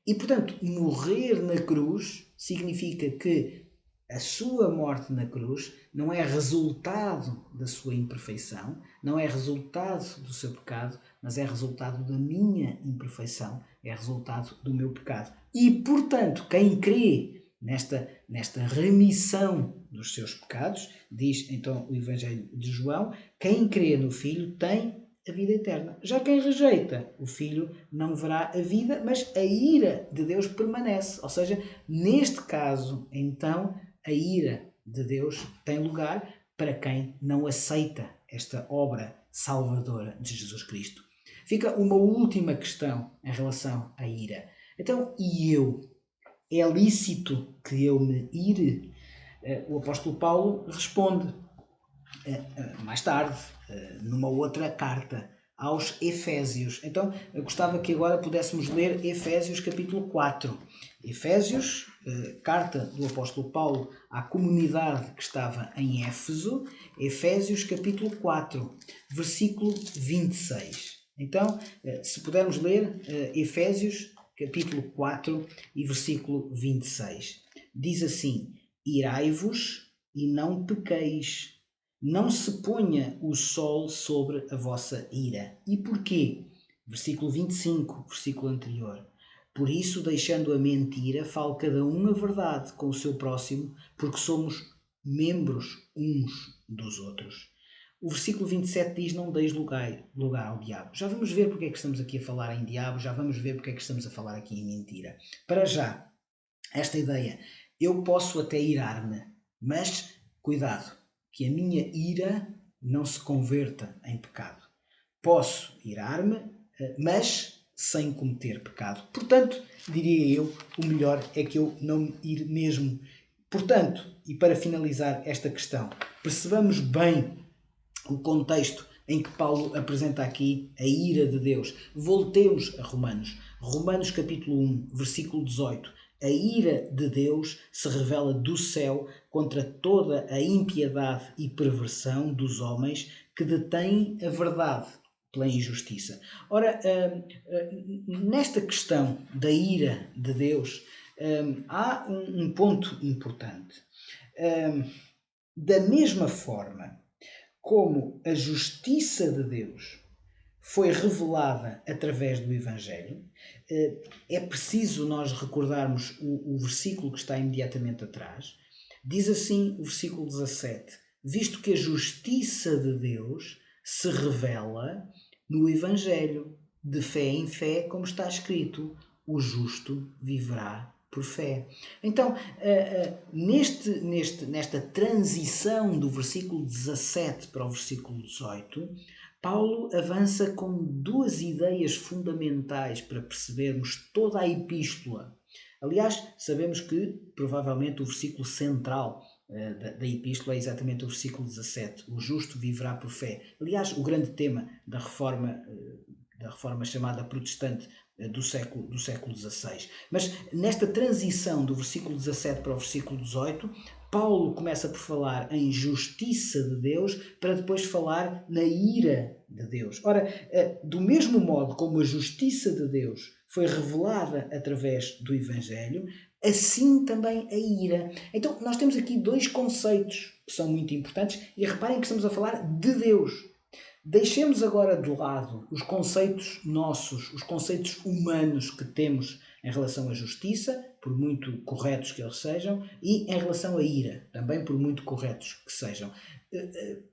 E, portanto, morrer na cruz significa que a sua morte na cruz não é resultado da sua imperfeição, não é resultado do seu pecado, mas é resultado da minha imperfeição, é resultado do meu pecado. E, portanto, quem crê nesta remissão dos seus pecados, diz então o Evangelho de João, quem crê no Filho tem a vida eterna. Já quem rejeita o Filho não verá a vida, mas a ira de Deus permanece. Ou seja, neste caso, então, a ira de Deus tem lugar para quem não aceita esta obra salvadora de Jesus Cristo. Fica uma última questão em relação à ira. Então, e eu? É lícito que eu me ire? O apóstolo Paulo responde mais tarde, numa outra carta, aos Efésios. Então, eu gostava que agora pudéssemos ler Efésios capítulo 4. Efésios, carta do apóstolo Paulo à comunidade que estava em Éfeso, Efésios capítulo 4, versículo 26. Então, se pudermos ler Efésios capítulo 4 e versículo 26. Diz assim: irai-vos e não pequeis. Não se ponha o sol sobre a vossa ira. E porquê? Versículo 25, versículo anterior. Por isso, deixando a mentira, fale cada um a verdade com o seu próximo, porque somos membros uns dos outros. O versículo 27 diz: não deis lugar ao diabo. Já vamos ver porque é que estamos aqui a falar em diabo, já vamos ver porque é que estamos a falar aqui em mentira. Para já, esta ideia, eu posso até irar-me, mas cuidado, que a minha ira não se converta em pecado. Posso irar-me, mas sem cometer pecado. Portanto, diria eu, o melhor é que eu não me ire mesmo. Portanto, e para finalizar esta questão, percebamos bem o contexto em que Paulo apresenta aqui a ira de Deus. Voltemos a Romanos. Romanos capítulo 1, versículo 18. A ira de Deus se revela do céu contra toda a impiedade e perversão dos homens que detêm a verdade pela injustiça. Ora, nesta questão da ira de Deus, há um ponto importante. Da mesma forma como a justiça de Deus foi revelada através do Evangelho, é preciso nós recordarmos o versículo que está imediatamente atrás. Diz assim o versículo 17: visto que a justiça de Deus se revela no Evangelho, de fé em fé, como está escrito, o justo viverá por fé. Então, nesta transição do versículo 17 para o versículo 18, Paulo avança com duas ideias fundamentais para percebermos toda a epístola. Aliás, sabemos que provavelmente o versículo central da epístola é exatamente o versículo 17. O justo viverá por fé. Aliás, o grande tema da reforma chamada protestante do século XVI. Mas nesta transição do versículo 17 para o versículo 18, Paulo começa por falar em justiça de Deus para depois falar na ira de Deus. Ora, do mesmo modo como a justiça de Deus foi revelada através do Evangelho, assim também a ira. Então, nós temos aqui dois conceitos que são muito importantes e reparem que estamos a falar de Deus. Deixemos agora de lado os conceitos nossos, os conceitos humanos que temos em relação à justiça, por muito corretos que eles sejam, e em relação à ira, também por muito corretos que sejam.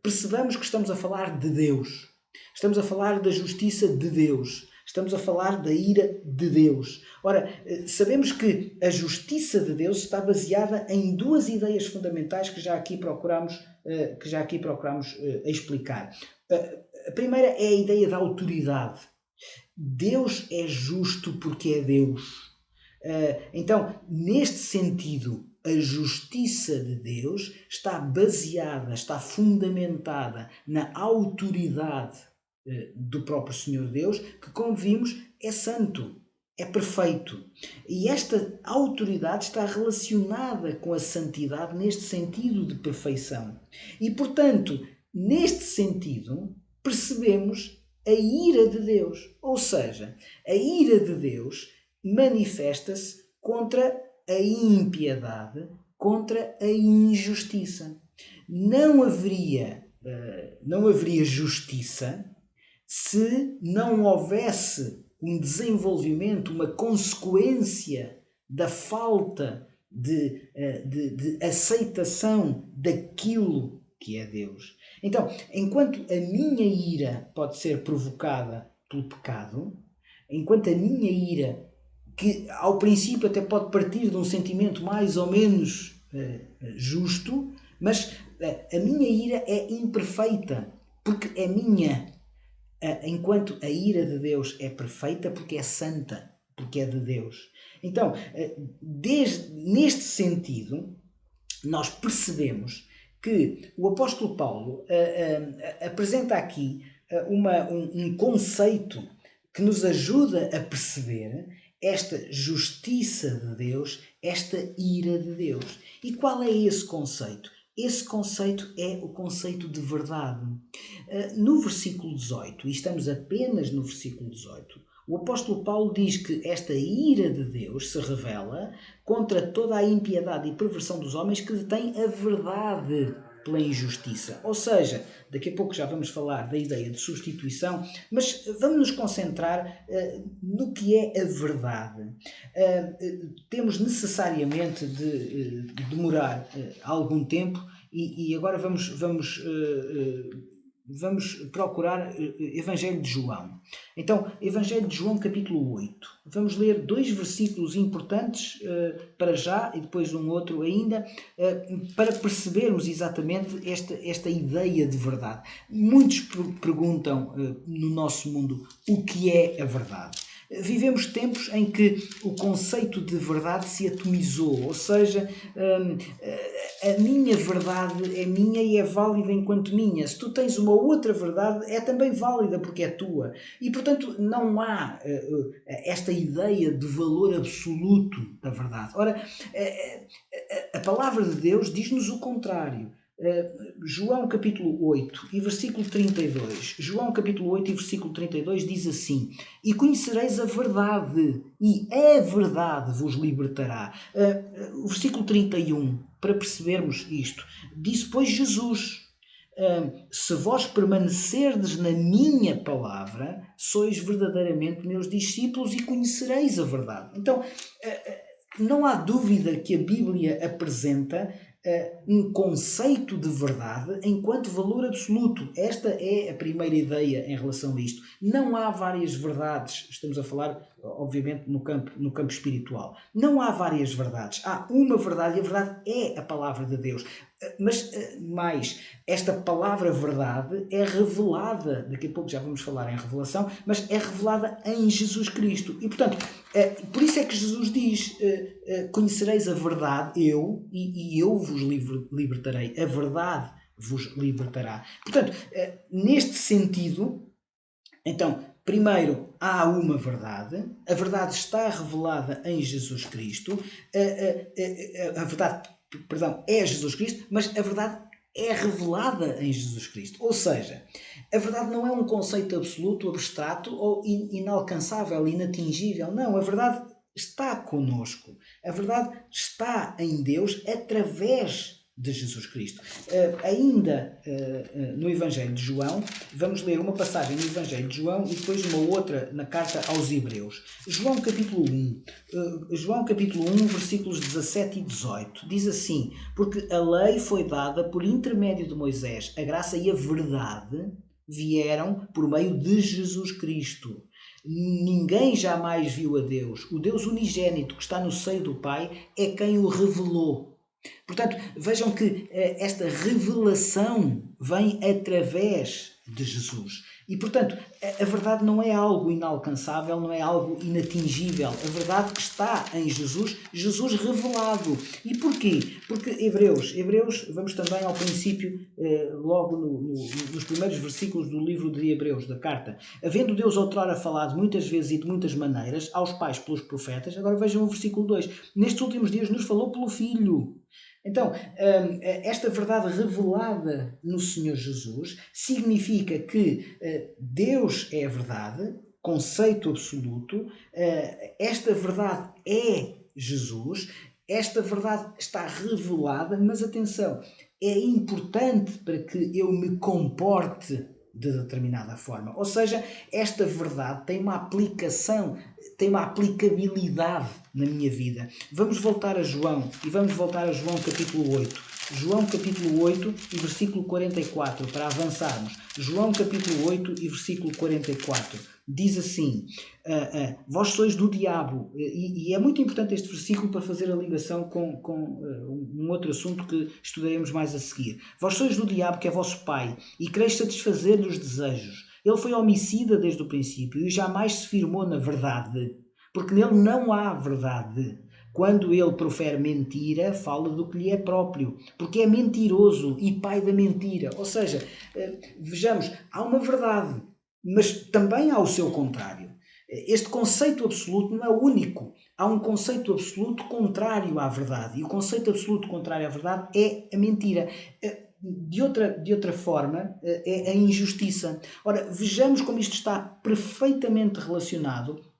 Percebamos que estamos a falar de Deus. Estamos a falar da justiça de Deus. Estamos a falar da ira de Deus. Ora, sabemos que a justiça de Deus está baseada em duas ideias fundamentais que já aqui procuramos explicar. A primeira é a ideia da autoridade. Deus é justo porque é Deus. Então, neste sentido, a justiça de Deus está baseada, está fundamentada na autoridade do próprio Senhor Deus, que, como vimos, é santo, é perfeito. E esta autoridade está relacionada com a santidade neste sentido de perfeição. E, portanto, neste sentido, percebemos a ira de Deus. Ou seja, a ira de Deus manifesta-se contra a impiedade, contra a injustiça. Não haveria justiça se não houvesse um desenvolvimento, uma consequência da falta de aceitação daquilo que é Deus. Então, enquanto a minha ira pode ser provocada pelo pecado, enquanto a minha ira, que ao princípio até pode partir de um sentimento mais ou menos justo, mas a minha ira é imperfeita, porque é minha. Enquanto a ira de Deus é perfeita porque é santa, porque é de Deus. Então, neste sentido, nós percebemos que o apóstolo Paulo apresenta aqui um conceito que nos ajuda a perceber esta justiça de Deus, esta ira de Deus. E qual é esse conceito? Esse conceito é o conceito de verdade. No versículo 18, e estamos apenas no versículo 18, o apóstolo Paulo diz que esta ira de Deus se revela contra toda a impiedade e perversão dos homens que detêm a verdade pela injustiça. Ou seja, daqui a pouco já vamos falar da ideia de substituição, mas vamos nos concentrar no que é a verdade. Temos necessariamente de demorar algum tempo e agora vamos procurar Evangelho de João. Então, Evangelho de João, capítulo 8. Vamos ler dois versículos importantes para já e depois um outro ainda, para percebermos exatamente esta ideia de verdade. Muitos perguntam no nosso mundo o que é a verdade. Vivemos tempos em que o conceito de verdade se atomizou, ou seja, a minha verdade é minha e é válida enquanto minha. Se tu tens uma outra verdade, é também válida porque é tua. E, portanto, não há esta ideia de valor absoluto da verdade. Ora, a palavra de Deus diz-nos o contrário. João capítulo 8 e versículo 32. João capítulo 8 e versículo 32 diz assim: E conhecereis a verdade, e a verdade vos libertará. O versículo 31, para percebermos isto, disse, pois, Jesus: se vós permanecerdes na minha palavra, sois verdadeiramente meus discípulos e conhecereis a verdade. Então, não há dúvida que a Bíblia apresenta um conceito de verdade enquanto valor absoluto. Esta é a primeira ideia em relação a isto. Não há várias verdades, estamos a falar, obviamente, no campo espiritual. Não há várias verdades. Há uma verdade e a verdade é a palavra de Deus. Mas, mais, esta palavra verdade é revelada, daqui a pouco já vamos falar em revelação, mas é revelada em Jesus Cristo. E, portanto, por isso é que Jesus diz, conhecereis a verdade, e eu vos libertarei. A verdade vos libertará. Portanto, neste sentido, então, primeiro, há uma verdade, a verdade está revelada em Jesus Cristo, a verdade, perdão, é Jesus Cristo, mas a verdade é revelada em Jesus Cristo. Ou seja, a verdade não é um conceito absoluto, abstrato ou inalcançável, inatingível. Não, a verdade está conosco. A verdade está em Deus através de Jesus Cristo. Ainda no Evangelho de João, vamos ler uma passagem no Evangelho de João e depois uma outra na carta aos Hebreus. João capítulo 1, versículos 17 e 18, diz assim: porque a lei foi dada por intermédio de Moisés, a graça e a verdade vieram por meio de Jesus Cristo. Ninguém jamais viu a Deus. O Deus unigênito que está no seio do Pai é quem o revelou. Portanto, vejam que esta revelação vem através de Jesus. E, portanto, a verdade não é algo inalcançável, não é algo inatingível. A verdade está em Jesus, Jesus revelado. E porquê? Porque Hebreus, vamos também ao princípio, logo nos primeiros versículos do livro de Hebreus, da carta. Havendo Deus outrora falado muitas vezes e de muitas maneiras aos pais pelos profetas, agora vejam o versículo 2. Nestes últimos dias nos falou pelo Filho. Então, esta verdade revelada no Senhor Jesus significa que Deus é a verdade, conceito absoluto, esta verdade é Jesus, esta verdade está revelada, mas atenção, é importante para que eu me comporte de determinada forma. Ou seja, esta verdade tem uma aplicação, tem uma aplicabilidade na minha vida. Vamos voltar a João, e vamos voltar a João capítulo 8. João capítulo 8 e versículo 44, para avançarmos. João capítulo 8 e versículo 44. Diz assim, vós sois do diabo, e é muito importante este versículo para fazer a ligação com um outro assunto que estudaremos mais a seguir. Vós sois do diabo, que é vosso pai, e quereis satisfazer-lhe os desejos. Ele foi homicida desde o princípio e jamais se firmou na verdade, porque nele não há verdade. Quando ele profere mentira, fala do que lhe é próprio, porque é mentiroso e pai da mentira. Ou seja, vejamos, há uma verdade, mas também há o seu contrário. Este conceito absoluto não é o único. Há um conceito absoluto contrário à verdade. E o conceito absoluto contrário à verdade é a mentira. De outra forma, é a injustiça. Ora, vejamos como isto está perfeitamente relacionado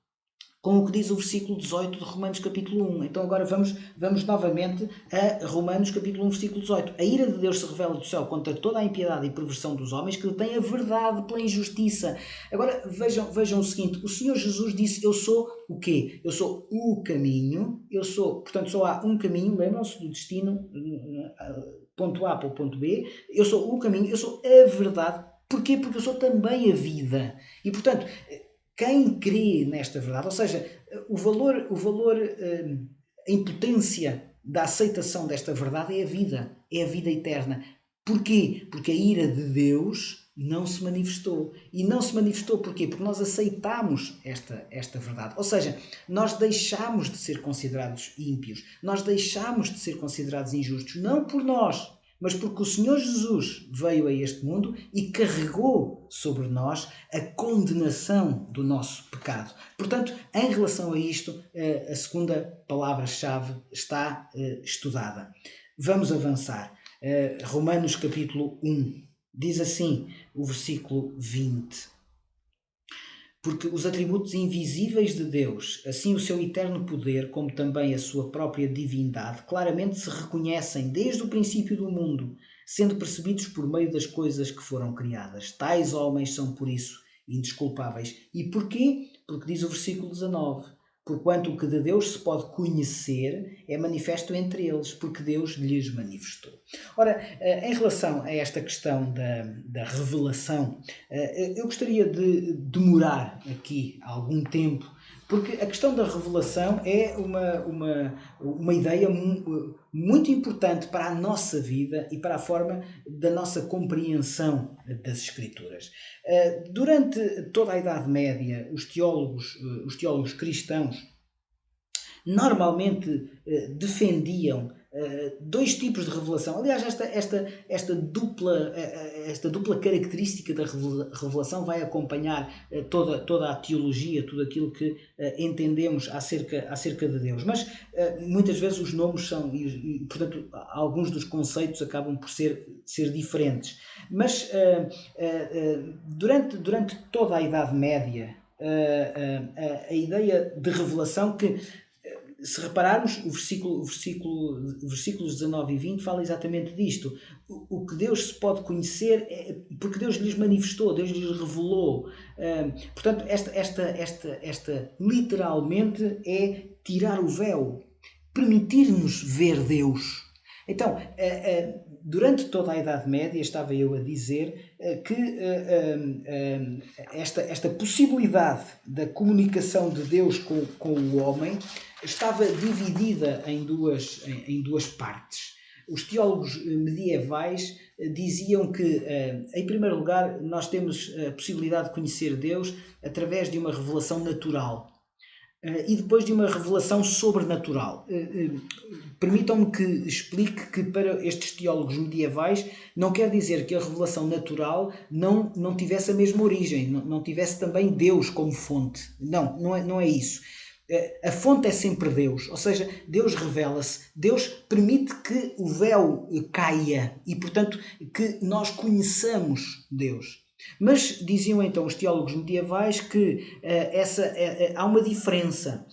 com o que diz o versículo 18 de Romanos capítulo 1. Então agora vamos novamente a Romanos capítulo 1, versículo 18. A ira de Deus se revela do céu contra toda a impiedade e perversão dos homens que detêm a verdade pela injustiça. Agora vejam o seguinte, o Senhor Jesus disse, eu sou o quê? Eu sou o caminho, portanto só há um caminho, lembram-se do destino, ponto A para o ponto B, eu sou o caminho, eu sou a verdade. Porquê? Porque eu sou também a vida. E portanto, quem crê nesta verdade, ou seja, a impotência da aceitação desta verdade é a vida eterna. Porquê? Porque a ira de Deus não se manifestou. E não se manifestou porquê? Porque nós aceitamos esta verdade. Ou seja, nós deixamos de ser considerados ímpios, nós deixamos de ser considerados injustos, não por nós, mas porque o Senhor Jesus veio a este mundo e carregou sobre nós a condenação do nosso pecado. Portanto, em relação a isto, a segunda palavra-chave está estudada. Vamos avançar. Romanos capítulo 1. Diz assim o versículo 20. Porque os atributos invisíveis de Deus, assim o seu eterno poder, como também a sua própria divindade, claramente se reconhecem desde o princípio do mundo, sendo percebidos por meio das coisas que foram criadas. Tais homens são, por isso, indesculpáveis. E porquê? Porque diz o versículo 19. porquanto o que de Deus se pode conhecer é manifesto entre eles, porque Deus lhes manifestou. Ora, em relação a esta questão da revelação, eu gostaria de demorar aqui algum tempo, porque a questão da revelação é uma ideia muito importante para a nossa vida e para a forma da nossa compreensão das Escrituras. Durante toda a Idade Média, os teólogos cristãos normalmente defendiam dois tipos de revelação. Aliás, esta dupla característica da revelação vai acompanhar toda a teologia, tudo aquilo que entendemos acerca de Deus. Mas muitas vezes os nomes são, e portanto, alguns dos conceitos acabam por ser diferentes. Mas durante toda a Idade Média, a ideia de revelação que, se repararmos, o versículos 19 e 20 fala exatamente disto. O que Deus se pode conhecer é porque Deus lhes manifestou, Deus lhes revelou. Portanto, esta literalmente é tirar o véu, permitir-nos ver Deus. Então, durante toda a Idade Média, estava eu a dizer que esta possibilidade da comunicação de Deus com o homem estava dividida em duas partes. Os teólogos medievais diziam que, em primeiro lugar, nós temos a possibilidade de conhecer Deus através de uma revelação natural. E depois de uma revelação sobrenatural. Permitam-me que explique que para estes teólogos medievais não quer dizer que a revelação natural não tivesse a mesma origem, não tivesse também Deus como fonte. Não é isso. A fonte é sempre Deus, ou seja, Deus revela-se, Deus permite que o véu caia e, portanto, que nós conheçamos Deus. Mas diziam então os teólogos medievais que há uma diferença,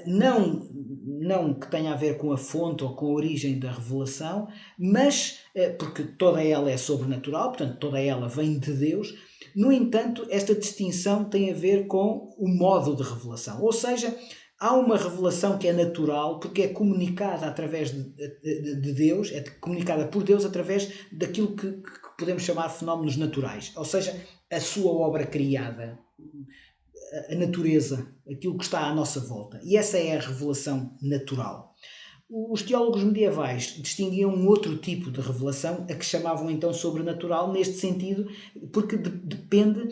não que tenha a ver com a fonte ou com a origem da revelação, mas porque toda ela é sobrenatural, portanto toda ela vem de Deus. No entanto, esta distinção tem a ver com o modo de revelação, ou seja, há uma revelação que é natural, porque é comunicada através de Deus, é comunicada por Deus através daquilo que podemos chamar fenómenos naturais, ou seja, a sua obra criada, a natureza, aquilo que está à nossa volta. E essa é a revelação natural. Os teólogos medievais distinguiam um outro tipo de revelação, a que chamavam então sobrenatural, neste sentido, porque depende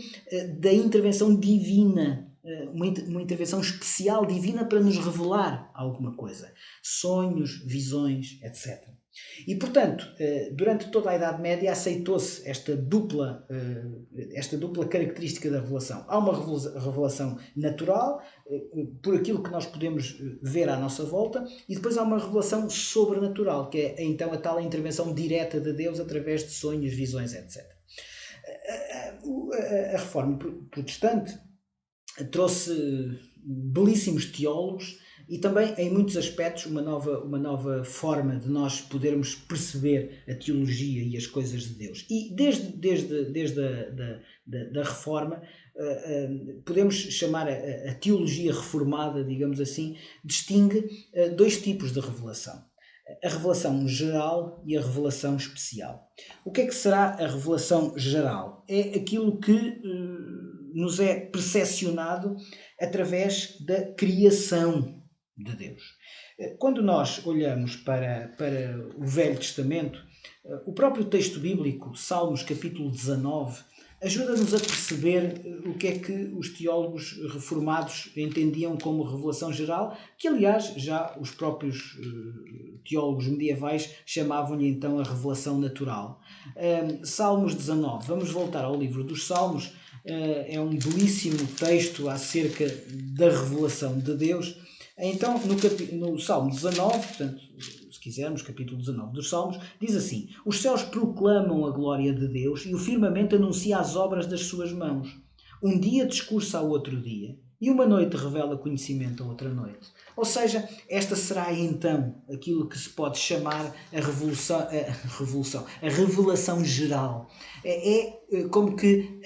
da intervenção divina, uma intervenção especial divina para nos revelar alguma coisa. Sonhos, visões, etc. E, portanto, durante toda a Idade Média aceitou-se esta dupla característica da revelação. Há uma revelação natural, por aquilo que nós podemos ver à nossa volta, e depois há uma revelação sobrenatural, que é então a tal intervenção direta de Deus através de sonhos, visões, etc. A Reforma Protestante trouxe belíssimos teólogos e também, em muitos aspectos, uma nova forma de nós podermos perceber a teologia e as coisas de Deus. E desde a Reforma, podemos chamar a teologia reformada, digamos assim, distingue dois tipos de revelação. A revelação geral e a revelação especial. O que é que será a revelação geral? É aquilo que nos é percepcionado através da criação de Deus. Quando nós olhamos para o Velho Testamento, o próprio texto bíblico, Salmos capítulo 19, ajuda-nos a perceber o que é que os teólogos reformados entendiam como revelação geral, que aliás já os próprios teólogos medievais chamavam-lhe então a revelação natural. Salmos 19, vamos voltar ao livro dos Salmos, é um belíssimo texto acerca da revelação de Deus. Então, no Salmo 19, portanto, se quisermos, capítulo 19 dos Salmos, diz assim: os céus proclamam a glória de Deus e o firmamento anuncia as obras das suas mãos. Um dia discursa ao outro dia e uma noite revela conhecimento a outra noite. Ou seja, esta será então aquilo que se pode chamar a revelação geral. É como que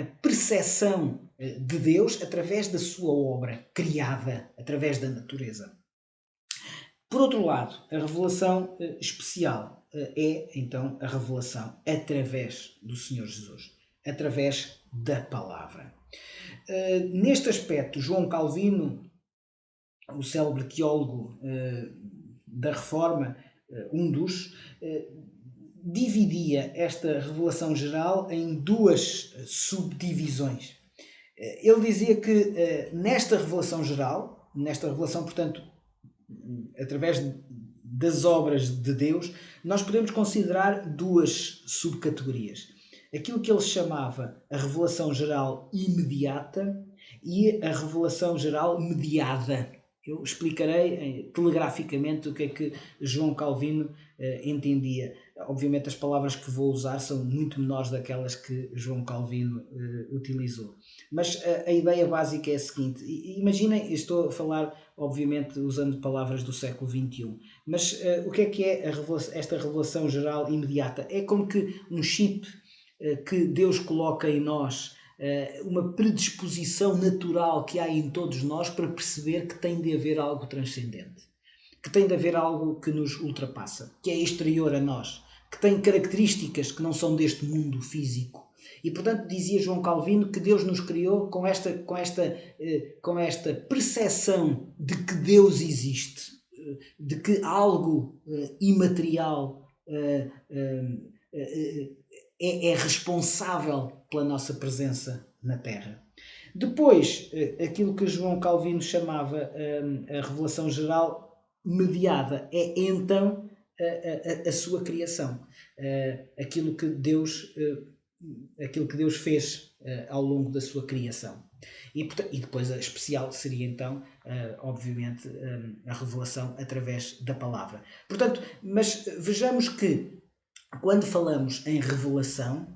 a percepção de Deus através da sua obra criada, através da natureza. Por outro lado, a revelação especial é então a revelação através do Senhor Jesus, através da palavra. Neste aspecto, João Calvino, o célebre teólogo da Reforma, um dos, dividia esta revelação geral em duas subdivisões. Ele dizia que nesta revelação geral, nesta revelação, portanto, através das obras de Deus, nós podemos considerar duas subcategorias. Aquilo que ele chamava a revelação geral imediata e a revelação geral mediada. Eu explicarei telegraficamente o que é que João Calvino entendia. Obviamente as palavras que vou usar são muito menores daquelas que João Calvino utilizou. Mas a ideia básica é a seguinte. Imaginem, estou a falar obviamente usando palavras do século XXI, mas o que é esta revelação geral imediata? É como que um chip que Deus coloca em nós, uma predisposição natural que há em todos nós para perceber que tem de haver algo transcendente, que tem de haver algo que nos ultrapassa, que é exterior a nós, que tem características que não são deste mundo físico. E, portanto, dizia João Calvino que Deus nos criou com esta percepção de que Deus existe, de que algo imaterial é responsável pela nossa presença na Terra. Depois, aquilo que João Calvino chamava a revelação geral mediada é então a sua criação, aquilo que Deus fez ao longo da sua criação. E depois a especial seria então, obviamente, a revelação através da palavra. Portanto, mas vejamos que quando falamos em revelação,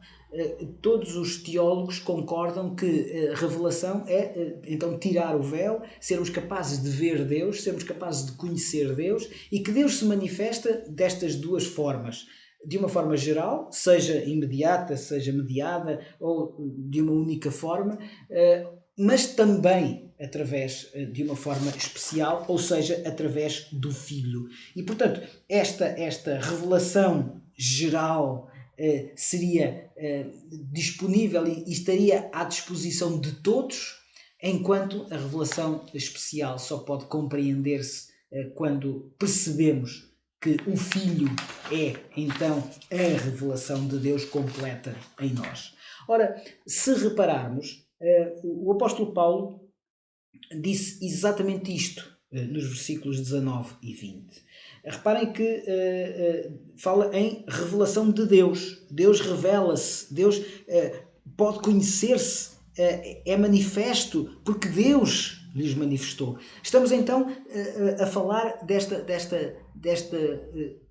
todos os teólogos concordam que a revelação é então tirar o véu, sermos capazes de ver Deus, sermos capazes de conhecer Deus, e que Deus se manifesta destas duas formas. De uma forma geral, seja imediata, seja mediada, ou de uma única forma, mas também através de uma forma especial, ou seja, através do Filho. E, portanto, esta revelação geral seria disponível e estaria à disposição de todos, enquanto a revelação especial só pode compreender-se quando percebemos que o Filho é, então, a revelação de Deus completa em nós. Ora, se repararmos, o apóstolo Paulo disse exatamente isto nos versículos 19 e 20. Reparem que fala em revelação de Deus. Deus revela-se, Deus pode conhecer-se, é manifesto porque Deus lhes manifestou. Estamos então a falar desta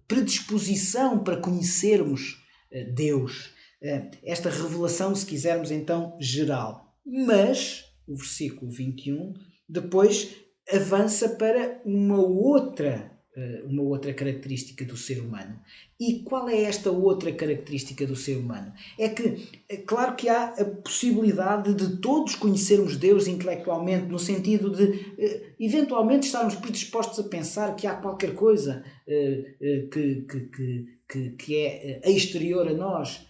predisposição para conhecermos Deus. Esta revelação, se quisermos, então, geral. Mas o versículo 21 depois avança para uma outra característica do ser humano. E qual é esta outra característica do ser humano? É que, claro que há a possibilidade de todos conhecermos Deus intelectualmente, no sentido de, eventualmente, estarmos predispostos a pensar que há qualquer coisa que é exterior a nós,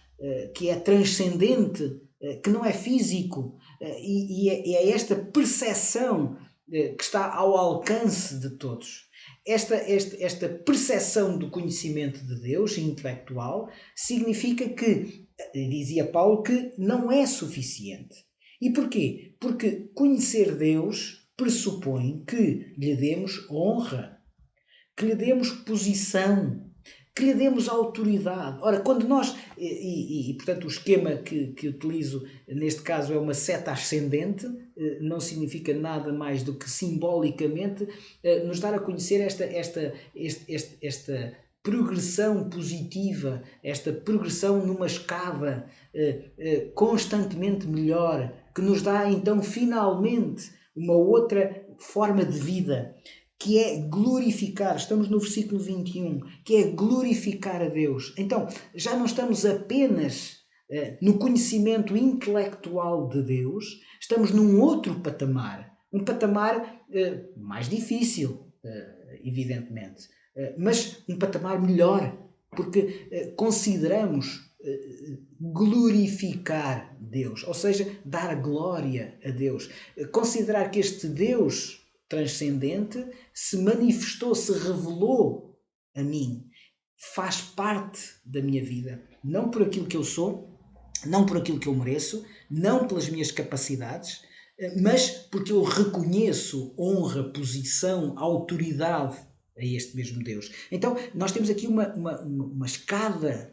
que é transcendente, que não é físico, e é esta percepção que está ao alcance de todos. Esta percepção do conhecimento de Deus intelectual significa que, dizia Paulo, que não é suficiente. E porquê? Porque conhecer Deus pressupõe que lhe demos honra, que lhe demos posição, que lhe demos autoridade. Ora, quando nós, portanto o esquema que utilizo neste caso é uma seta ascendente, não significa nada mais do que simbolicamente nos dar a conhecer esta progressão positiva, esta progressão numa escada constantemente melhor, que nos dá então finalmente uma outra forma de vida, que é glorificar, estamos no versículo 21, que é glorificar a Deus. Então, já não estamos apenas no conhecimento intelectual de Deus, estamos num outro patamar. Um patamar mais difícil, evidentemente, mas um patamar melhor, porque consideramos glorificar Deus, ou seja, dar glória a Deus. Considerar que este Deus transcendente se manifestou, se revelou a mim, faz parte da minha vida, não por aquilo que eu sou, não por aquilo que eu mereço, não pelas minhas capacidades, mas porque eu reconheço honra, posição, autoridade a este mesmo Deus. Então, nós temos aqui uma escada,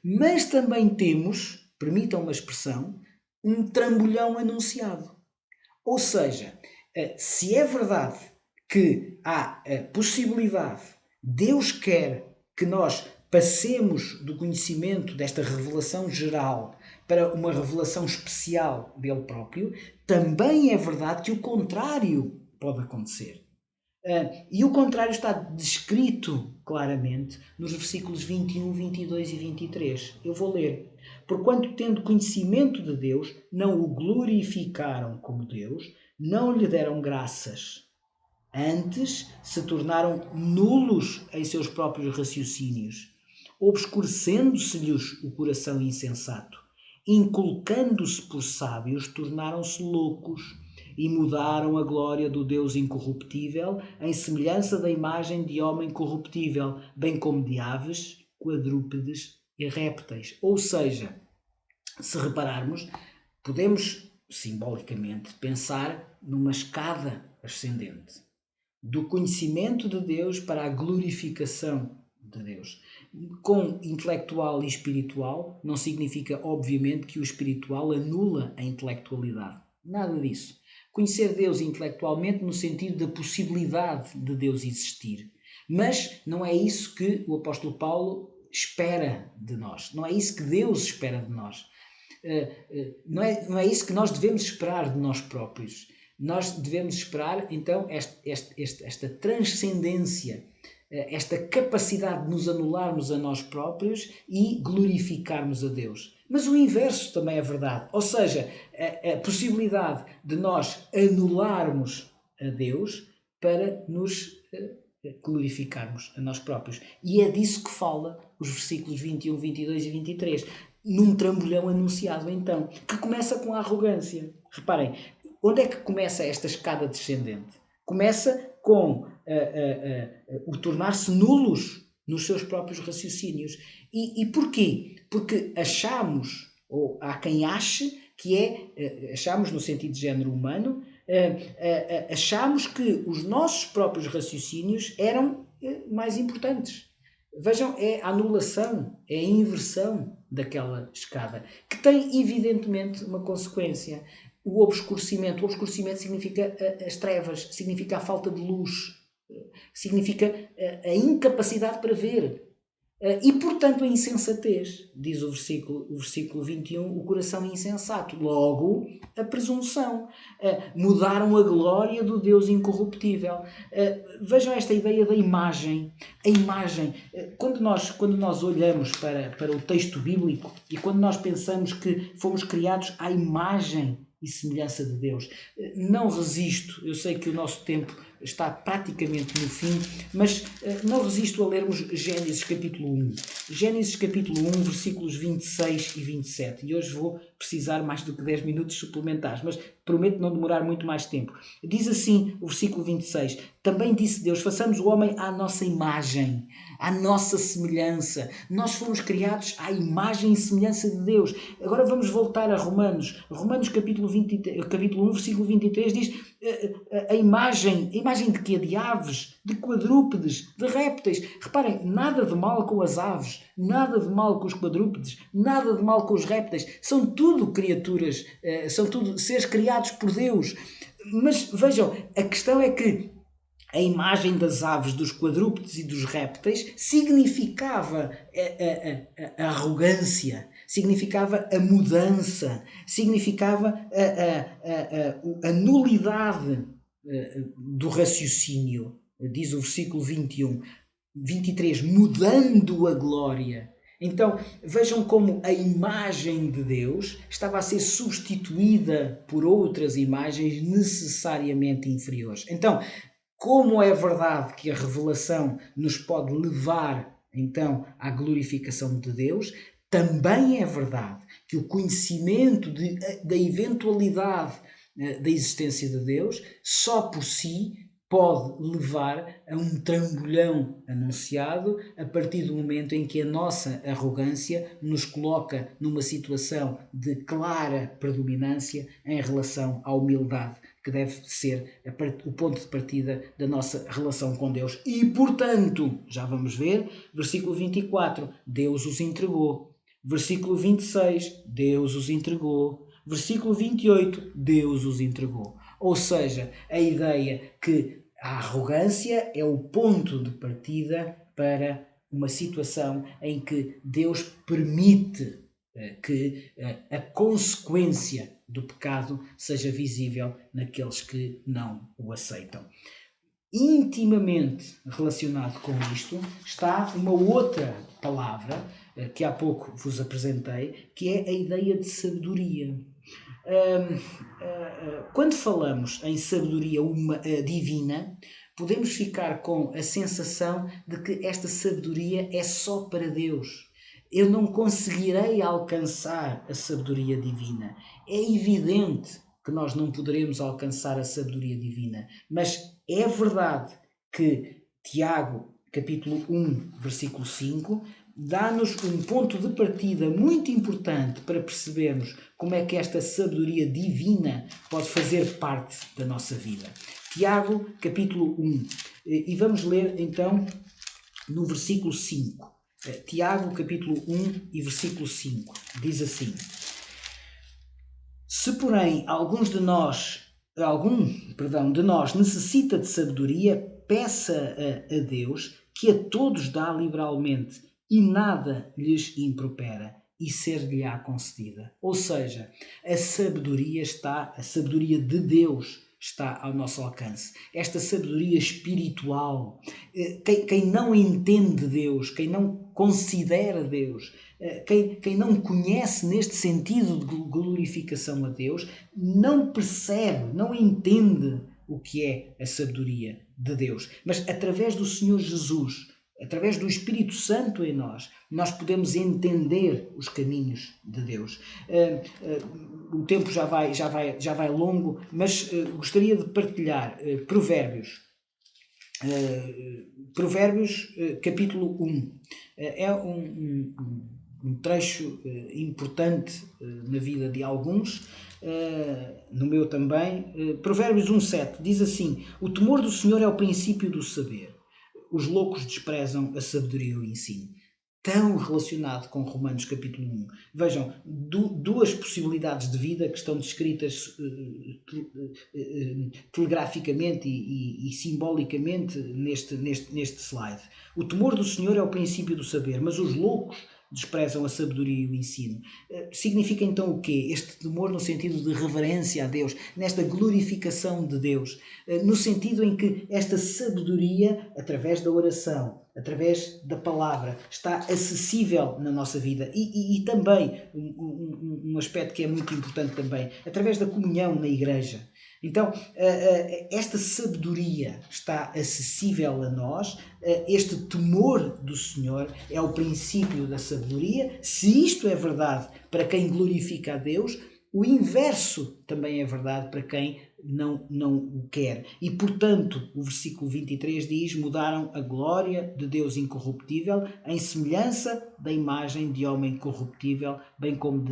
mas também temos, permitam uma expressão, um trambolhão anunciado. Ou seja, se é verdade que há a possibilidade, Deus quer que nós passemos do conhecimento desta revelação geral para uma revelação especial dele próprio, também é verdade que o contrário pode acontecer. E o contrário está descrito claramente nos versículos 21, 22 e 23. Eu vou ler. Porquanto, tendo conhecimento de Deus, não o glorificaram como Deus, não lhe deram graças. Antes, se tornaram nulos em seus próprios raciocínios, obscurecendo-se-lhes o coração insensato. Inculcando-se por sábios, tornaram-se loucos e mudaram a glória do Deus incorruptível em semelhança da imagem de homem corruptível, bem como de aves, quadrúpedes e répteis. Ou seja, se repararmos, podemos simbolicamente pensar numa escada ascendente do conhecimento de Deus para a glorificação de Deus. Com intelectual e espiritual não significa, obviamente, que o espiritual anula a intelectualidade. Nada disso. Conhecer Deus intelectualmente no sentido da possibilidade de Deus existir. Mas não é isso que o apóstolo Paulo espera de nós. Não é isso que Deus espera de nós. Não é isso que nós devemos esperar de nós próprios. Nós devemos esperar, então, esta transcendência, esta capacidade de nos anularmos a nós próprios e glorificarmos a Deus. Mas o inverso também é verdade. Ou seja, a possibilidade de nós anularmos a Deus para nos glorificarmos a nós próprios. E é disso que fala os versículos 21, 22 e 23. Num trambolhão anunciado, então, que começa com a arrogância. Reparem, onde é que começa esta escada descendente? Começa com o tornar-se nulos nos seus próprios raciocínios. E porquê? Porque achamos, ou há quem ache, que achamos no sentido de género humano, achamos que os nossos próprios raciocínios eram mais importantes. Vejam, é a anulação, é a inversão daquela escada, que tem evidentemente uma consequência. O obscurecimento significa as trevas, significa a falta de luz, significa a incapacidade para ver. E, portanto, a insensatez, diz o versículo 21, o coração insensato. Logo, a presunção. Mudaram a glória do Deus incorruptível. Vejam esta ideia da imagem. A imagem, quando nós olhamos para o texto bíblico e quando nós pensamos que fomos criados à imagem e semelhança de Deus, não resisto, eu sei que o nosso tempo está praticamente no fim, mas não resisto a lermos Gênesis capítulo 1. Gênesis capítulo 1, versículos 26 e 27. E hoje vou precisar mais do que 10 minutos suplementares, mas prometo não demorar muito mais tempo. Diz assim o versículo 26. Também disse Deus, façamos o homem à nossa imagem, à nossa semelhança. Nós fomos criados à imagem e semelhança de Deus. Agora vamos voltar a Romanos. Romanos capítulo 1, versículo 23 diz a imagem de quê? De aves, de quadrúpedes, de répteis. Reparem, nada de mal com as aves, nada de mal com os quadrúpedes, nada de mal com os répteis. São tudo criaturas, são tudo seres criados por Deus. Mas vejam, a questão é que a imagem das aves, dos quadrúpedes e dos répteis significava a arrogância, significava a mudança, significava a nulidade do raciocínio, diz o versículo 21. 23, mudando a glória. Então, vejam como a imagem de Deus estava a ser substituída por outras imagens necessariamente inferiores. Então, como é verdade que a revelação nos pode levar, então, à glorificação de Deus, também é verdade que o conhecimento da eventualidade da existência de Deus, só por si, pode levar a um trambolhão anunciado a partir do momento em que a nossa arrogância nos coloca numa situação de clara predominância em relação à humildade, que deve ser o ponto de partida da nossa relação com Deus. E, portanto, já vamos ver, versículo 24, Deus os entregou. Versículo 26, Deus os entregou. Versículo 28, Deus os entregou. Ou seja, a ideia que a arrogância é o ponto de partida para uma situação em que Deus permite que a consequência do pecado seja visível naqueles que não o aceitam. Intimamente relacionado com isto está uma outra palavra que há pouco vos apresentei, que é a ideia de sabedoria. Quando falamos em sabedoria divina, podemos ficar com a sensação de que esta sabedoria é só para Deus. Eu não conseguirei alcançar a sabedoria divina. É evidente que nós não poderemos alcançar a sabedoria divina, mas é verdade que Tiago, capítulo 1, versículo 5, dá-nos um ponto de partida muito importante para percebermos como é que esta sabedoria divina pode fazer parte da nossa vida. Tiago, capítulo 1. E vamos ler então no versículo 5. Tiago, capítulo 1 e versículo 5. Diz assim: Se, porém, algum de nós necessita de sabedoria, peça a Deus, que a todos dá liberalmente, e nada lhes impropera, e ser-lhe-á concedida. Ou seja, a sabedoria de Deus está ao nosso alcance. Esta sabedoria espiritual, quem não entende Deus, quem não considera Deus, quem não conhece neste sentido de glorificação a Deus, não percebe, não entende o que é a sabedoria de Deus. Mas através do Senhor Jesus, através do Espírito Santo em nós podemos entender os caminhos de Deus. O tempo já vai longo, mas gostaria de partilhar Provérbios. Provérbios, capítulo 1. É um trecho importante na vida de alguns, no meu também. Provérbios 1,7 diz assim: O temor do Senhor é o princípio do saber. Os loucos desprezam a sabedoria e o ensino. Tão relacionado com Romanos capítulo 1. Vejam, duas possibilidades de vida que estão descritas telegraficamente e simbolicamente neste slide. O temor do Senhor é o princípio do saber, mas os loucos desprezam a sabedoria e o ensino. Significa então o quê? Este temor no sentido de reverência a Deus, nesta glorificação de Deus, no sentido em que esta sabedoria, através da oração, através da palavra, está acessível na nossa vida e também um aspecto que é muito importante também, através da comunhão na igreja. Então, esta sabedoria está acessível a nós, este temor do Senhor é o princípio da sabedoria. Se isto é verdade para quem glorifica a Deus, o inverso também é verdade para quem não o quer. E, portanto, o versículo 23 diz: mudaram a glória de Deus incorruptível em semelhança da imagem de homem corruptível, bem como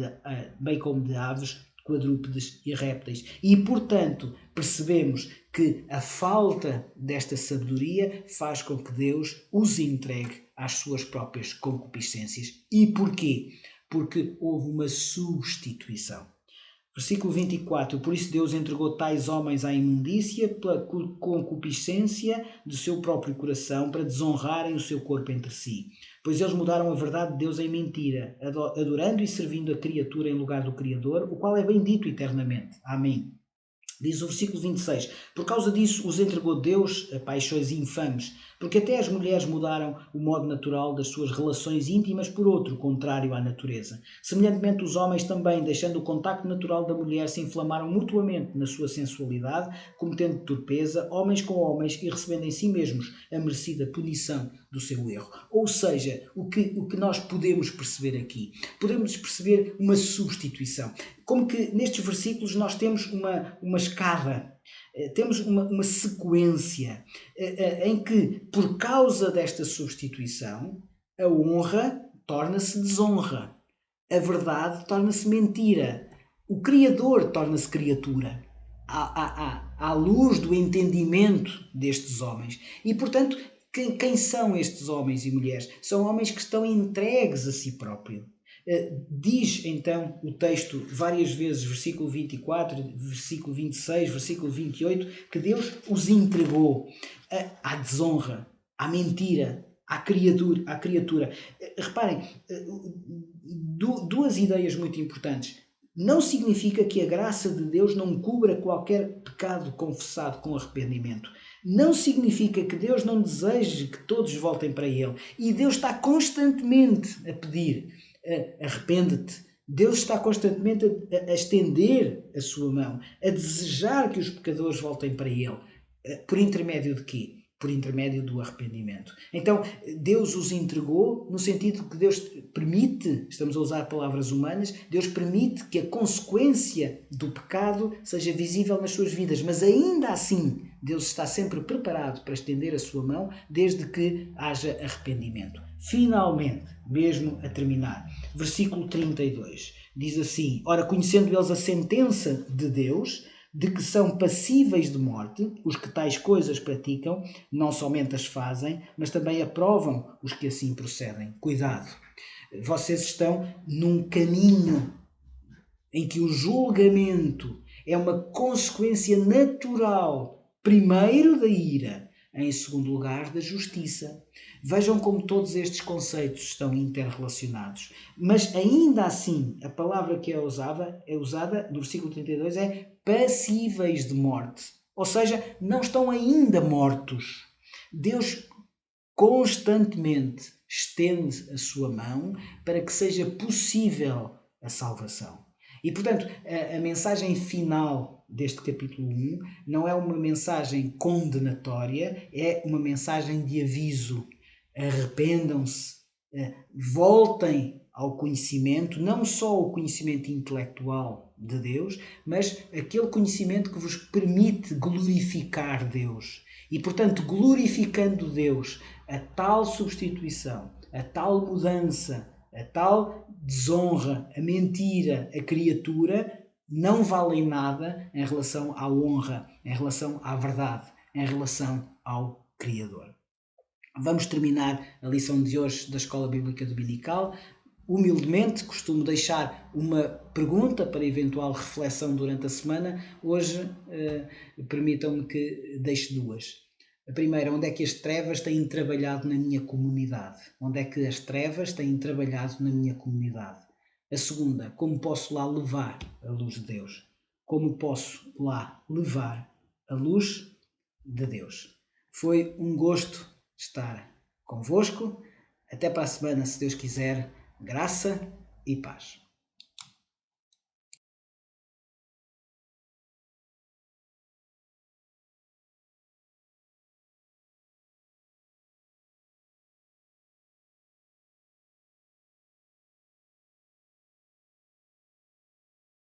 de aves, quadrúpedes e répteis. E, portanto, percebemos que a falta desta sabedoria faz com que Deus os entregue às suas próprias concupiscências. E porquê? Porque houve uma substituição. Versículo 24. Por isso Deus entregou tais homens à imundícia pela concupiscência do seu próprio coração, para desonrarem o seu corpo entre si. Pois eles mudaram a verdade de Deus em mentira, adorando e servindo a criatura em lugar do Criador, o qual é bendito eternamente. Amém. Diz o versículo 26. Por causa disso os entregou Deus a paixões infames, Porque até as mulheres mudaram o modo natural das suas relações íntimas por outro, contrário à natureza. Semelhantemente, os homens também, deixando o contacto natural da mulher, se inflamaram mutuamente na sua sensualidade, cometendo torpeza, homens com homens, e recebendo em si mesmos a merecida punição do seu erro. Ou seja, o que nós podemos perceber aqui? Podemos perceber uma substituição. Como que nestes versículos nós temos uma escada, temos uma sequência em que, por causa desta substituição, a honra torna-se desonra, a verdade torna-se mentira, o Criador torna-se criatura, à luz do entendimento destes homens. E, portanto, quem são estes homens e mulheres? São homens que estão entregues a si próprio. Diz então o texto várias vezes, versículo 24, versículo 26, versículo 28, que Deus os entregou à desonra, à mentira, à criatura. Reparem, duas ideias muito importantes. Não significa que a graça de Deus não cubra qualquer pecado confessado com arrependimento. Não significa que Deus não deseje que todos voltem para Ele. E Deus está constantemente a pedir: arrepende-te. Deus está constantemente a estender a sua mão, a desejar que os pecadores voltem para Ele. Por intermédio de quê? Por intermédio do arrependimento. Então, Deus os entregou no sentido que Deus permite, estamos a usar palavras humanas, Deus permite que a consequência do pecado seja visível nas suas vidas, mas ainda assim, Deus está sempre preparado para estender a sua mão desde que haja arrependimento. Finalmente, mesmo a terminar, versículo 32, diz assim: ora, conhecendo eles a sentença de Deus, de que são passíveis de morte os que tais coisas praticam, não somente as fazem, mas também aprovam os que assim procedem. Cuidado! Vocês estão num caminho em que o julgamento é uma consequência natural, primeiro da ira, em segundo lugar da justiça. Vejam como todos estes conceitos estão interrelacionados. Mas ainda assim, a palavra que é usada no versículo 32 é passíveis de morte. Ou seja, não estão ainda mortos. Deus constantemente estende a sua mão para que seja possível a salvação. E, portanto, a mensagem final deste capítulo 1 não é uma mensagem condenatória, é uma mensagem de aviso. Arrependam-se, voltem ao conhecimento, não só o conhecimento intelectual de Deus, mas aquele conhecimento que vos permite glorificar Deus. E, portanto, glorificando Deus, a tal substituição, a tal mudança, a tal desonra, a mentira, a criatura, não valem nada em relação à honra, em relação à verdade, em relação ao Criador. Vamos terminar a lição de hoje da Escola Bíblica Dominical. Humildemente, costumo deixar uma pergunta para eventual reflexão durante a semana. Hoje, permitam-me que deixe duas. A primeira, onde é que as trevas têm trabalhado na minha comunidade? Onde é que as trevas têm trabalhado na minha comunidade? A segunda, como posso lá levar a luz de Deus? Como posso lá levar a luz de Deus? Foi um gosto estar convosco. Até para a semana, se Deus quiser. Graça e paz.